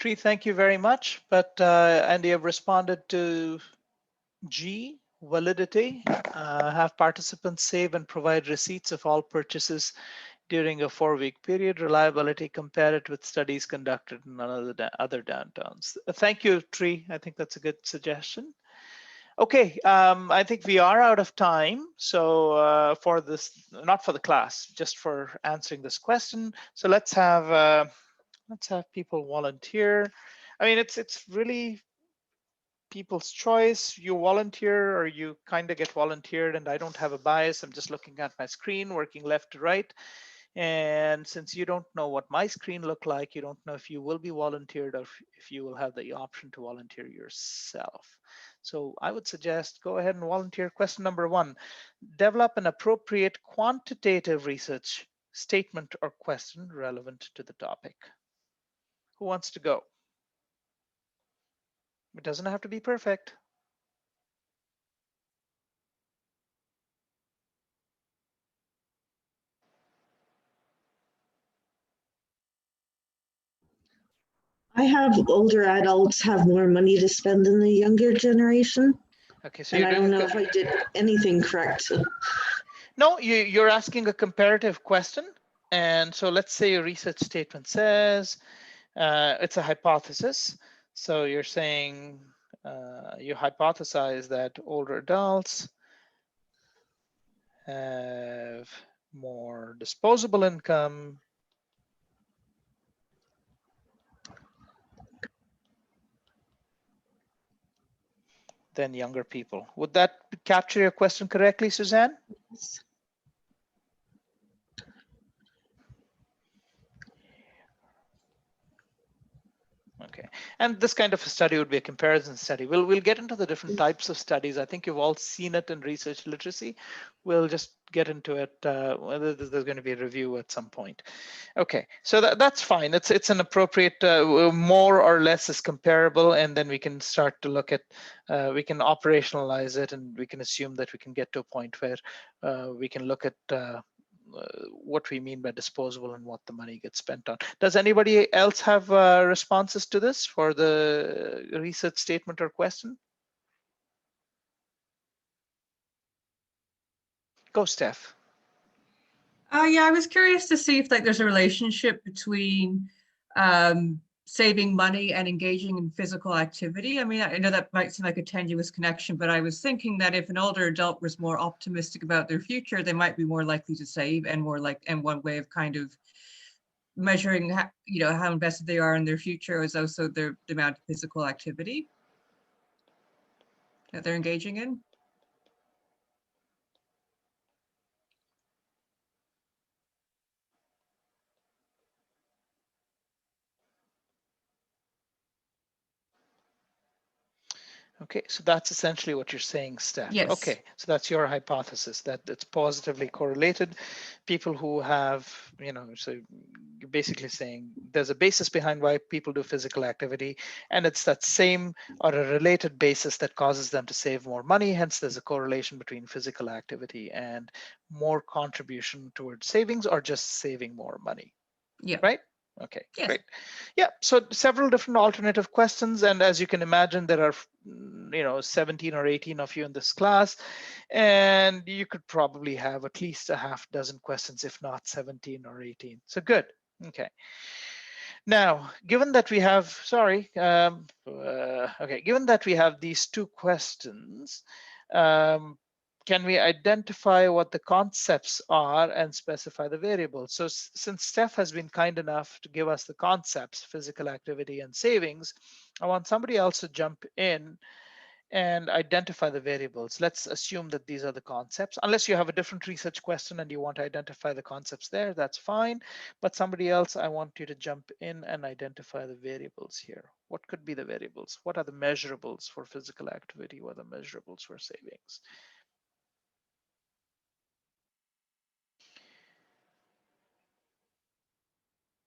Tree, thank you very much. But and you have responded to G, validity. Have participants save and provide receipts of all purchases during a 4-week period. Reliability, compare it with studies conducted in other downtowns. Thank you, Tree. I think that's a good suggestion. Okay, I think we are out of time. So for this, not for the class, just for answering this question. So let's have people volunteer. I mean, it's really people's choice. You volunteer or you kind of get volunteered, and I don't have a bias. I'm just looking at my screen, working left to right. And since you don't know what my screen look like, you don't know if you will be volunteered or if you will have the option to volunteer yourself. So I would suggest go ahead and volunteer. Question number 1, develop an appropriate quantitative research statement or question relevant to the topic. Who wants to go? It doesn't have to be perfect. I have older adults have more money to spend than the younger generation. Okay, so And you're I doing don't know if I did anything correct. No, you're asking a comparative question. And so let's say your research statement says it's a hypothesis. So you're saying you hypothesize that older adults have more disposable income than younger people. Would that capture your question correctly, Suzanne? Okay, and this kind of a study would be a comparison study. We'll get into the different types of studies. I think you've all seen it in research literacy. We'll just get into it. Whether there's going to be a review at some point. Okay, so that's fine. It's an appropriate, more or less is comparable, and then we can start to look at, we can operationalize it, and we can assume that we can get to a point where we can look at what we mean by disposable and what the money gets spent on. Does anybody else have responses to this for the research statement or question? Go, Steph. Yeah, I was curious to see if there's a relationship between saving money and engaging in physical activity. I mean, I know that might seem like a tenuous connection, but I was thinking that if an older adult was more optimistic about their future, they might be more likely to save, and one way of kind of measuring how invested they are in their future is also the amount of physical activity that they're engaging in. Okay, so that's essentially what you're saying, Steph. Yes. Okay, so that's your hypothesis, that it's positively correlated. People who have, so you're basically saying there's a basis behind why people do physical activity, and it's that same or a related basis that causes them to save more money. Hence, there's a correlation between physical activity and more contribution towards savings or just saving more money. Yeah. Right? Okay, yes. Great. Yeah, so several different alternative questions. And as you can imagine, there are, 17 or 18 of you in this class, and you could probably have at least a half dozen questions, if not 17 or 18. So good. Okay. Now, given that we have, given that we have these 2 questions, can we identify what the concepts are and specify the variables? So since Steph has been kind enough to give us the concepts, physical activity and savings, I want somebody else to jump in and identify the variables. Let's assume that these are the concepts. Unless you have a different research question and you want to identify the concepts there, that's fine. But somebody else, I want you to jump in and identify the variables here. What could be the variables? What are the measurables for physical activity? What are the measurables for savings?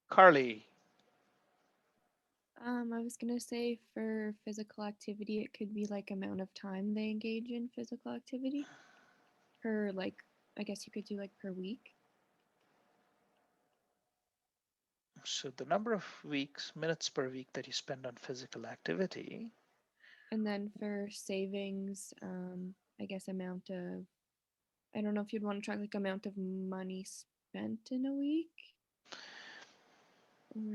Carly. I was gonna say for physical activity, it could be like amount of time they engage in physical activity per I guess you could do like per week. So the number of minutes per week that you spend on physical activity. And then for savings, I guess amount of, I don't know if you'd want to track like amount of money spent in a week.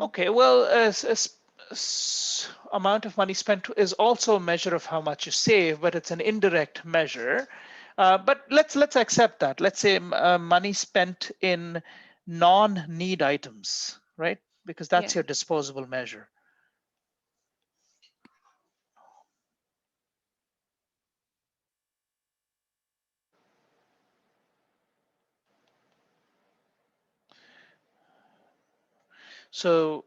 Okay, well, amount of money spent is also a measure of how much you save, but it's an indirect measure. But let's accept that. Let's say money spent in non-need items, right? Because that's Yeah. your disposable measure. So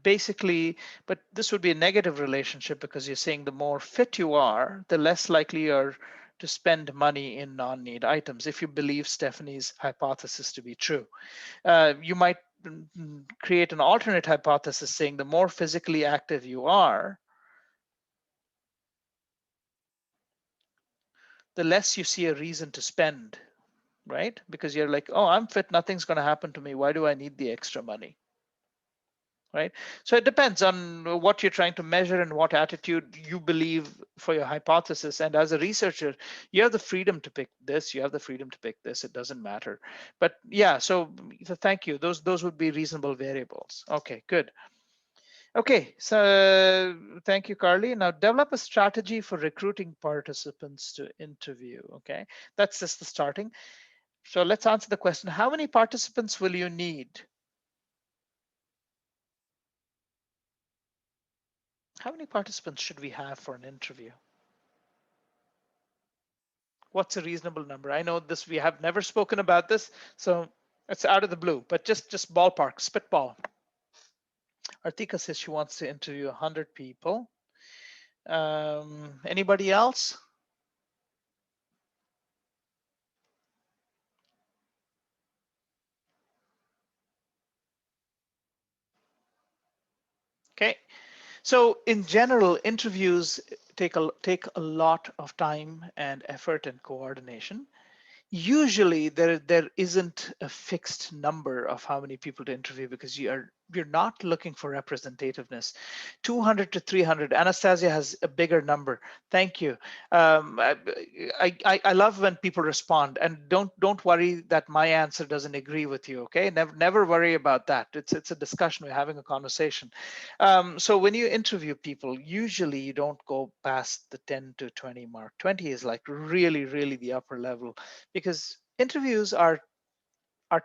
basically, but this would be a negative relationship because you're saying the more fit you are, the less likely you are to spend money in non-need items, if you believe Stephanie's hypothesis to be true. You might create an alternate hypothesis saying the more physically active you are, the less you see a reason to spend, right? Because you're like, oh, I'm fit, nothing's going to happen to me. Why do I need the extra money? Right? So it depends on what you're trying to measure and what attitude you believe for your hypothesis. And as a researcher, you have the freedom to pick this, you have the freedom to pick this, it doesn't matter. But yeah, so thank you. Those would be reasonable variables. Okay, good. Okay, so thank you, Carly. Now develop a strategy for recruiting participants to interview. Okay, that's just the starting. So let's answer the question, how many participants will you need? How many participants should we have for an interview? What's a reasonable number? I know this, we have never spoken about this, so it's out of the blue, but just ballpark, spitball. Artika says she wants to interview 100 people. Anybody else? Okay, so in general, interviews take a lot of time and effort and coordination. Usually there isn't a fixed number of how many people to interview because you're not looking for representativeness. 200 to 300. Anastasia has a bigger number. Thank you. I love when people respond, and don't worry that my answer doesn't agree with you. Okay, never worry about that. It's a discussion. We're having a conversation. So when you interview people, usually you don't go past the 10 to 20 mark. 20 is like really the upper level, because interviews are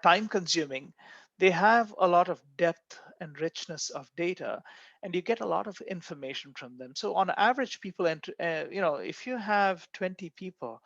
time consuming. They have a lot of depth and richness of data, and you get a lot of information from them. So on average, people enter, if you have 20 people,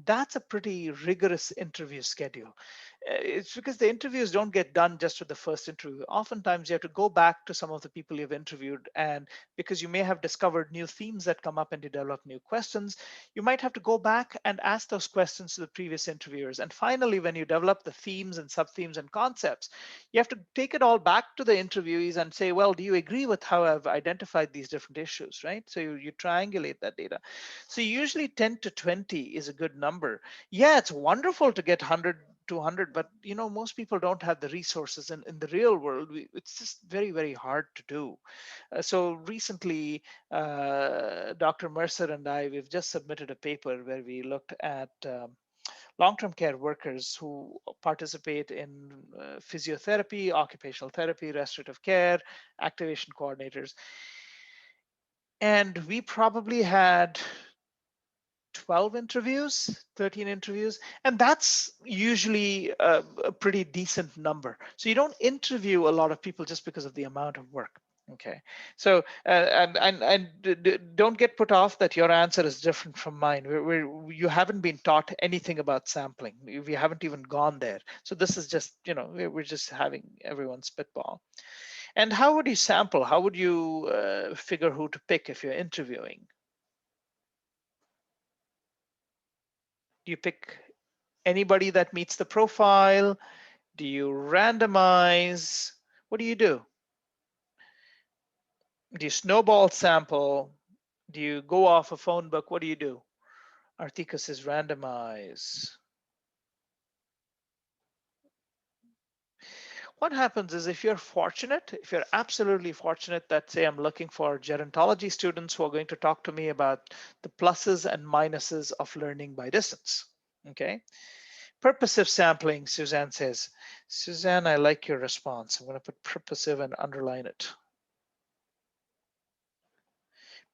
that's a pretty rigorous interview schedule. It's because the interviews don't get done just with the first interview. Oftentimes you have to go back to some of the people you've interviewed, and because you may have discovered new themes that come up and you develop new questions, you might have to go back and ask those questions to the previous interviewers. And finally, when you develop the themes and sub-themes and concepts, you have to take it all back to the interviewees and say, well, do you agree with how I've identified these different issues, right? So you triangulate that data. So usually 10 to 20 is a good number. Yeah, it's wonderful to get 100, 200, but most people don't have the resources, and in the real world, it's just very hard to do. So recently, Dr. Mercer and we've just submitted a paper where we looked at long-term care workers who participate in physiotherapy, occupational therapy, restorative care, activation coordinators. And we probably had 12 interviews, 13 interviews, and that's usually a pretty decent number. So you don't interview a lot of people just because of the amount of work. Okay, so don't get put off that your answer is different from mine. You haven't been taught anything about sampling. We haven't even gone there. So this is just, we're just having everyone spitball. And how would you sample? How would you figure who to pick if you're interviewing? Do you pick anybody that meets the profile? Do you randomize? What do you do? Do you snowball sample? Do you go off a phone book? What do you do? Artika says randomize. what happens is if you're fortunate, if you're absolutely fortunate that say I'm looking for gerontology students who are going to talk to me about the pluses and minuses of learning by distance, okay? Purposive sampling, Suzanne says. Suzanne, I like your response. I'm going to put purposive and underline it.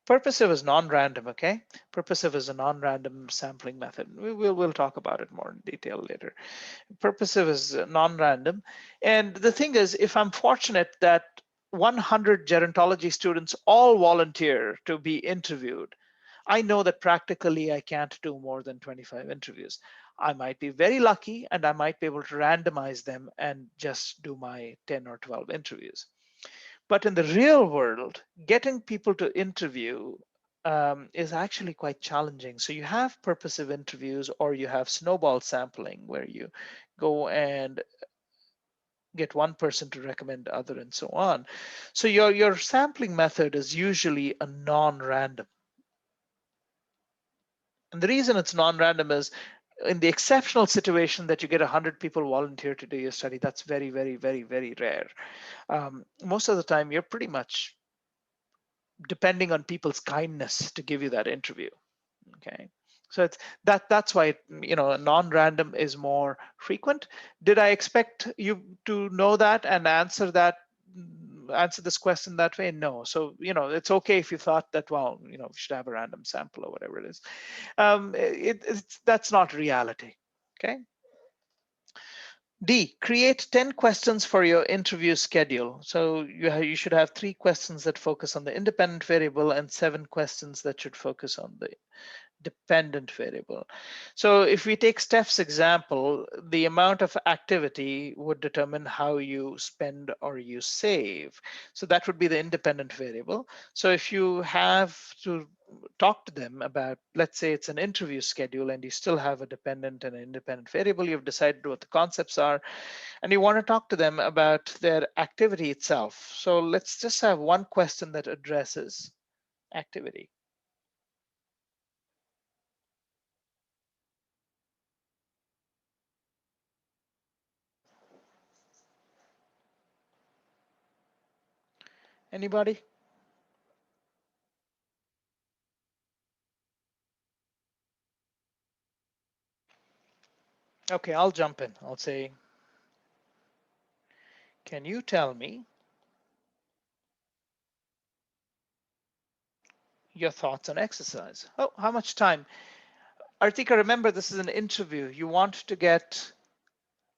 Purposive is non-random, okay? Purposive is a non-random sampling method. We'll talk about it more in detail later. Purposive is non-random. And the thing is, if I'm fortunate that 100 gerontology students all volunteer to be interviewed, I know that practically I can't do more than 25 interviews. I might be very lucky and I might be able to randomize them and just do my 10 or 12 interviews. But in the real world, getting people to interview is actually quite challenging. So you have purposive interviews or you have snowball sampling where you go and get one person to recommend other and so on. So your sampling method is usually a non-random. And the reason it's non-random is in the exceptional situation that you get 100 people volunteer to do your study, that's very, very, very, very rare. Most of the time, you're pretty much depending on people's kindness to give you that interview. Okay, so it's that's why non-random is more frequent. Did I expect you to know that and answer this question that way? No. So it's okay if you thought that, well, we should have a random sample or whatever it is. That's not reality. Okay. D, create 10 questions for your interview schedule. So you should have 3 questions that focus on the independent variable and 7 questions that should focus on the dependent variable. So if we take Steph's example, the amount of activity would determine how you spend or you save. So that would be the independent variable. So if you have to talk to them about, let's say it's an interview schedule and you still have a dependent and an independent variable, you've decided what the concepts are, and you want to talk to them about their activity itself. So let's just have one question that addresses activity. Anybody? Okay, I'll jump in. I'll say, can you tell me your thoughts on exercise? Oh, how much time? Artika, remember this is an interview. You want to get,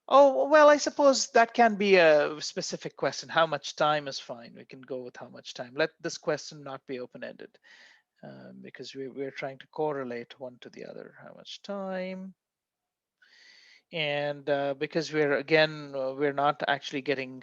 oh, well, I suppose that can be a specific question. How much time is fine. We can go with how much time. Let this question not be open-ended because we're trying to correlate one to the other. How much time? And because we're not actually getting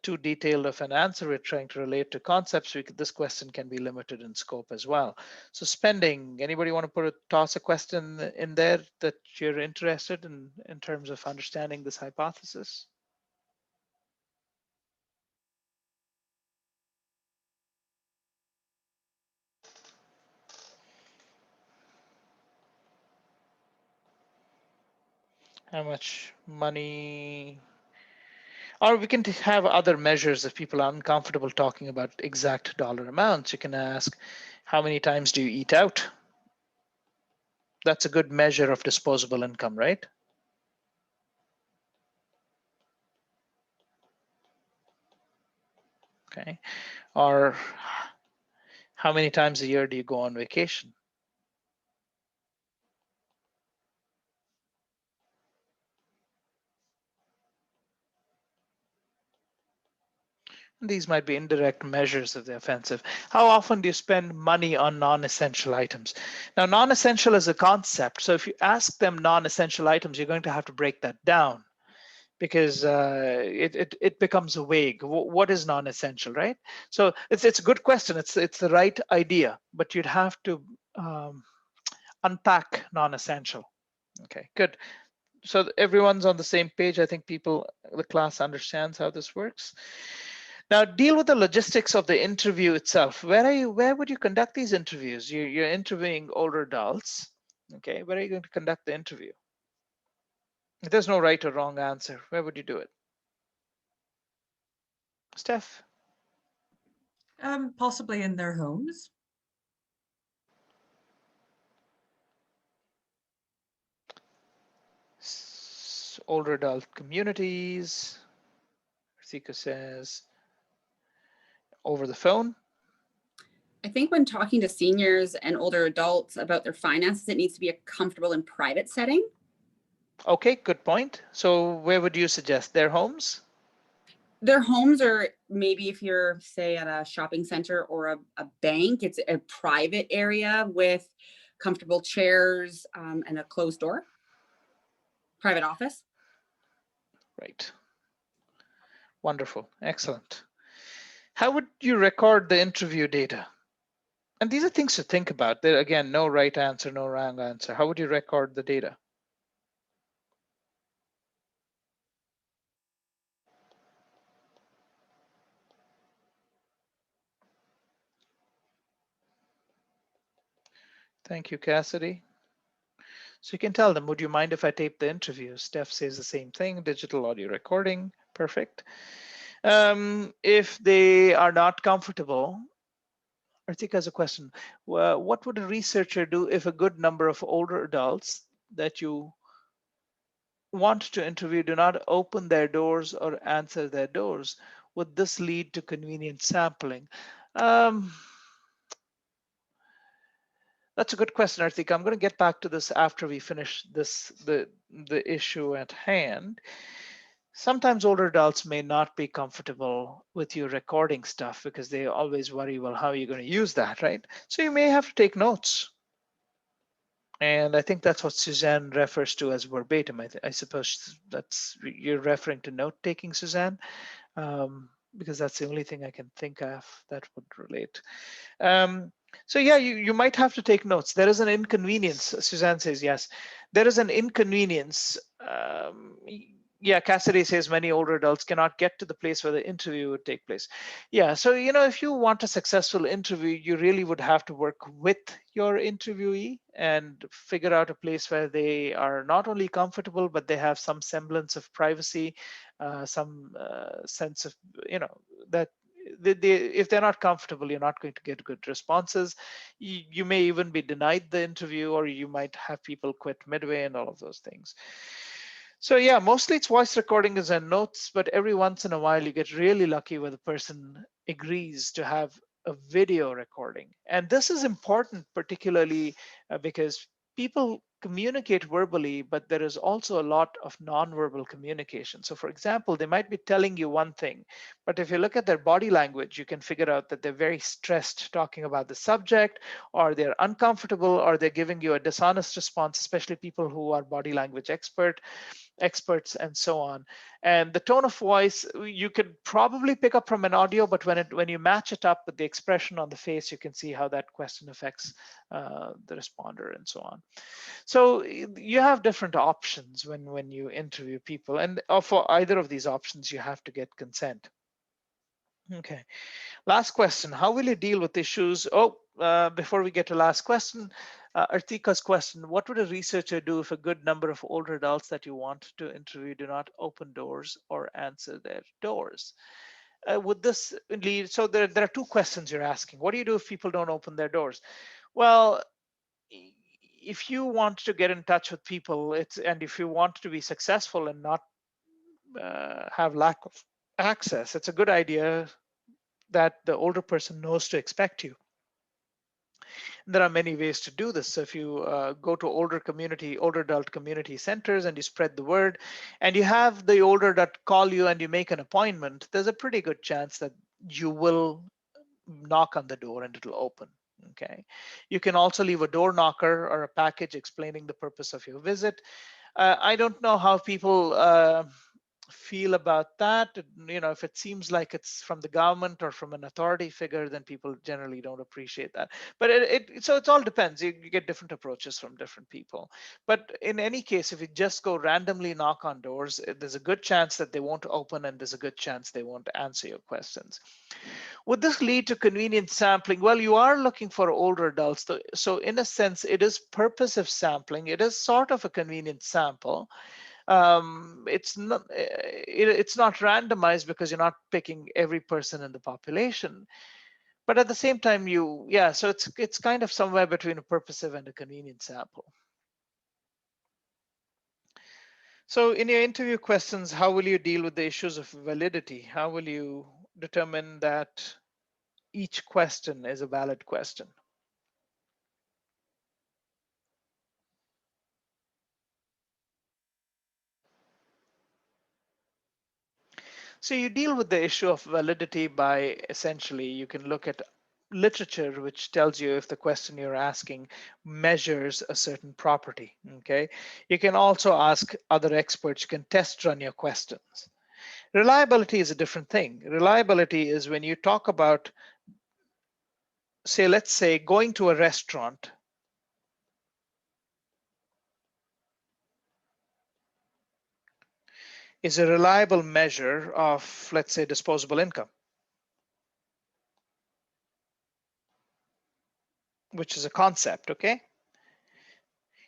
too detailed of an answer, we're trying to relate to concepts. This question can be limited in scope as well. So spending, anybody want to toss a question in there that you're interested in terms of understanding this hypothesis? How much money? Or we can have other measures if people are uncomfortable talking about exact dollar amounts. You can ask, how many times do you eat out? That's a good measure of disposable income, right? Okay. Or how many times a year do you go on vacation? These might be indirect measures of the offensive. How often do you spend money on non-essential items? Now, non-essential is a concept. So if you ask them non-essential items, you're going to have to break that down because it becomes vague. What is non-essential, right? So it's a good question. It's the right idea, but you'd have to unpack non-essential. Okay, good. So everyone's on the same page. I think the class understands how this works. Now deal with the logistics of the interview itself. Where would you conduct these interviews? You're interviewing older adults. Okay, where are you going to conduct the interview? There's no right or wrong answer. Where would you do it? Steph? Possibly in their homes. Older adult communities. Arthika says over the phone. I think when talking to seniors and older adults about their finances, it needs to be a comfortable and private setting. Okay, good point. So where would you suggest? Their homes? Their homes, or maybe if you're, say, at a shopping center or a bank, it's a private area with comfortable chairs and a closed door. Private office. Right. Wonderful. Excellent. How would you record the interview data? And these are things to think about. There again, no right answer, no wrong answer. How would you record the data? Thank you, Cassidy. So you can tell them, would you mind if I tape the interview? Steph says the same thing, digital audio recording, perfect. If they are not comfortable, Arthika has a question. What would a researcher do if a good number of older adults that you want to interview do not open their doors or answer their doors? Would this lead to convenient sampling? That's a good question, Arthika. I'm going to get back to this after we finish the issue at hand. Sometimes older adults may not be comfortable with you recording stuff because they always worry, well, how are you going to use that, right? So you may have to take notes. And I think that's what Suzanne refers to as verbatim. I suppose you're referring to note taking, Suzanne, because that's the only thing I can think of that would relate. So yeah, you might have to take notes. There is an inconvenience. Suzanne says yes. There is an inconvenience. Yeah, Cassidy says many older adults cannot get to the place where the interview would take place. Yeah, so if you want a successful interview, you really would have to work with your interviewee and figure out a place where they are not only comfortable, but they have some semblance of privacy, some sense of, that if they're not comfortable, you're not going to get good responses. You may even be denied the interview, or you might have people quit midway and all of those things. So yeah, mostly it's voice recordings and notes, but every once in a while you get really lucky where the person agrees to have a video recording. And this is important, particularly because people communicate verbally, but there is also a lot of nonverbal communication. So for example, they might be telling you one thing, but if you look at their body language, you can figure out that they're very stressed talking about the subject, or they're uncomfortable, or they're giving you a dishonest response, especially people who are body language experts and so on. And the tone of voice you could probably pick up from an audio, but when you match it up with the expression on the face, you can see how that question affects the responder and so on. So you have different options when you interview people, and for either of these options you have to get consent. Okay, last question. How will you deal with issues? Before we get to last question, Arthika's question, what would a researcher do if a good number of older adults that you want to interview do not open doors or answer their doors? Would this lead, so there are two questions you're asking. What do you do if people don't open their doors? Well, if you want to get in touch with people, and if you want to be successful and not have lack of access, it's a good idea that the older person knows to expect you. There are many ways to do this. So if you go to older adult community centers and you spread the word, and you have the older adult call you and you make an appointment, there's a pretty good chance that you will knock on the door and it'll open. Okay. You can also leave a door knocker or a package explaining the purpose of your visit. I don't know how people feel about that. If it seems like it's from the government or from an authority figure, then people generally don't appreciate that. But so it all depends. You get different approaches from different people. But in any case, if you just go randomly knock on doors, there's a good chance that they won't open, and there's a good chance they won't answer your questions. Would this lead to convenient sampling? Well, you are looking for older adults. So in a sense, it is purposive sampling. It is sort of a convenient sample. it's not randomized because you're not picking every person in the population. But at the same time, so it's kind of somewhere between a purposive and a convenient sample. So in your interview questions, how will you deal with the issues of validity? How will you determine that each question is a valid question? So you deal with the issue of validity by essentially, you can look at literature which tells you if the question you're asking measures a certain property. Okay, you can also ask other experts, you can test run your questions. Reliability is a different thing. Reliability is when you talk about, let's say going to a restaurant. Is a reliable measure of, let's say, disposable income, which is a concept. Okay.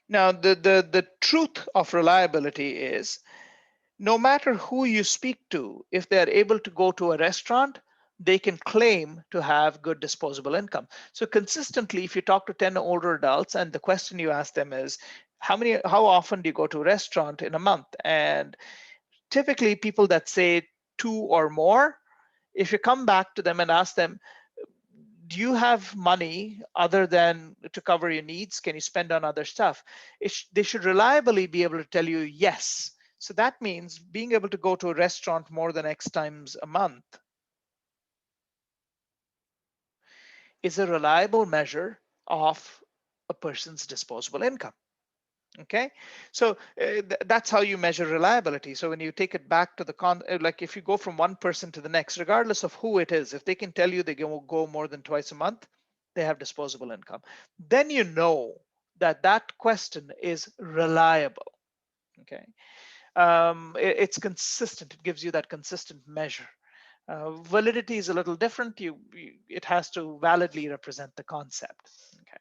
Now, the truth of reliability is no matter who you speak to, if they're able to go to a restaurant, they can claim to have good disposable income. So consistently, if you talk to 10 older adults and the question you ask them is, how often do you go to a restaurant in a month? And typically people that say 2 or more, if you come back to them and ask them, do you have money other than to cover your needs? Can you spend on other stuff? They should reliably be able to tell you yes. So that means being able to go to a restaurant more than X times a month is a reliable measure of a person's disposable income. Okay, so that's how you measure reliability. So when you take it back to like if you go from one person to the next, regardless of who it is, if they can tell you they go more than twice a month, they have disposable income. Then you know that that question is reliable. Okay, it's consistent. It gives you that consistent measure. Validity is a little different. It has to validly represent the concept. Okay.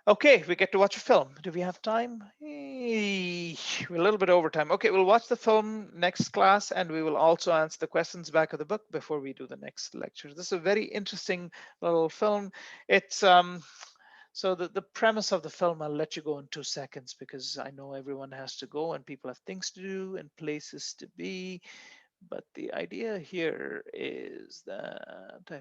Okay, we get to watch a film. Do we have time? We're a little bit over time. Okay, we'll watch the film next class, and we will also answer the questions back of the book before we do the next lecture. This is a very interesting little film. It's so the premise of the film, I'll let you go in 2 seconds because I know everyone has to go and people have things to do and places to be. But the idea here is that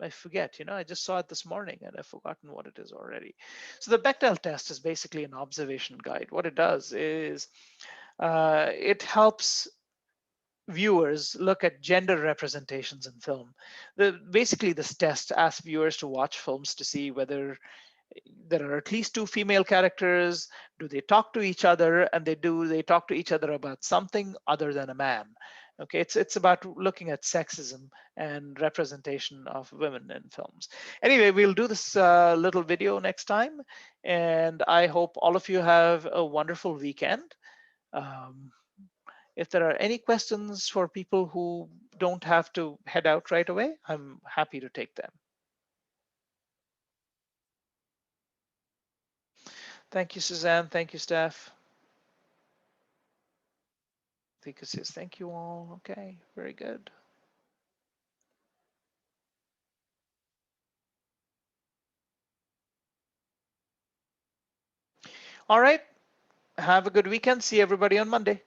I forget, I just saw it this morning and I've forgotten what it is already. So the Bechdel test is basically an observation guide. What it does is it helps viewers look at gender representations in film. Basically, this test asks viewers to watch films to see whether there are at least 2 female characters. Do they talk to each other? And they talk to each other about something other than a man? Okay, it's about looking at sexism and representation of women in films. Anyway, we'll do this little video next time, and I hope all of you have a wonderful weekend. If there are any questions for people who don't have to head out right away, I'm happy to take them. Thank you, Suzanne. Thank you, Steph. Tika says, thank you all. Okay, very good. All right. Have a good weekend. See everybody on Monday.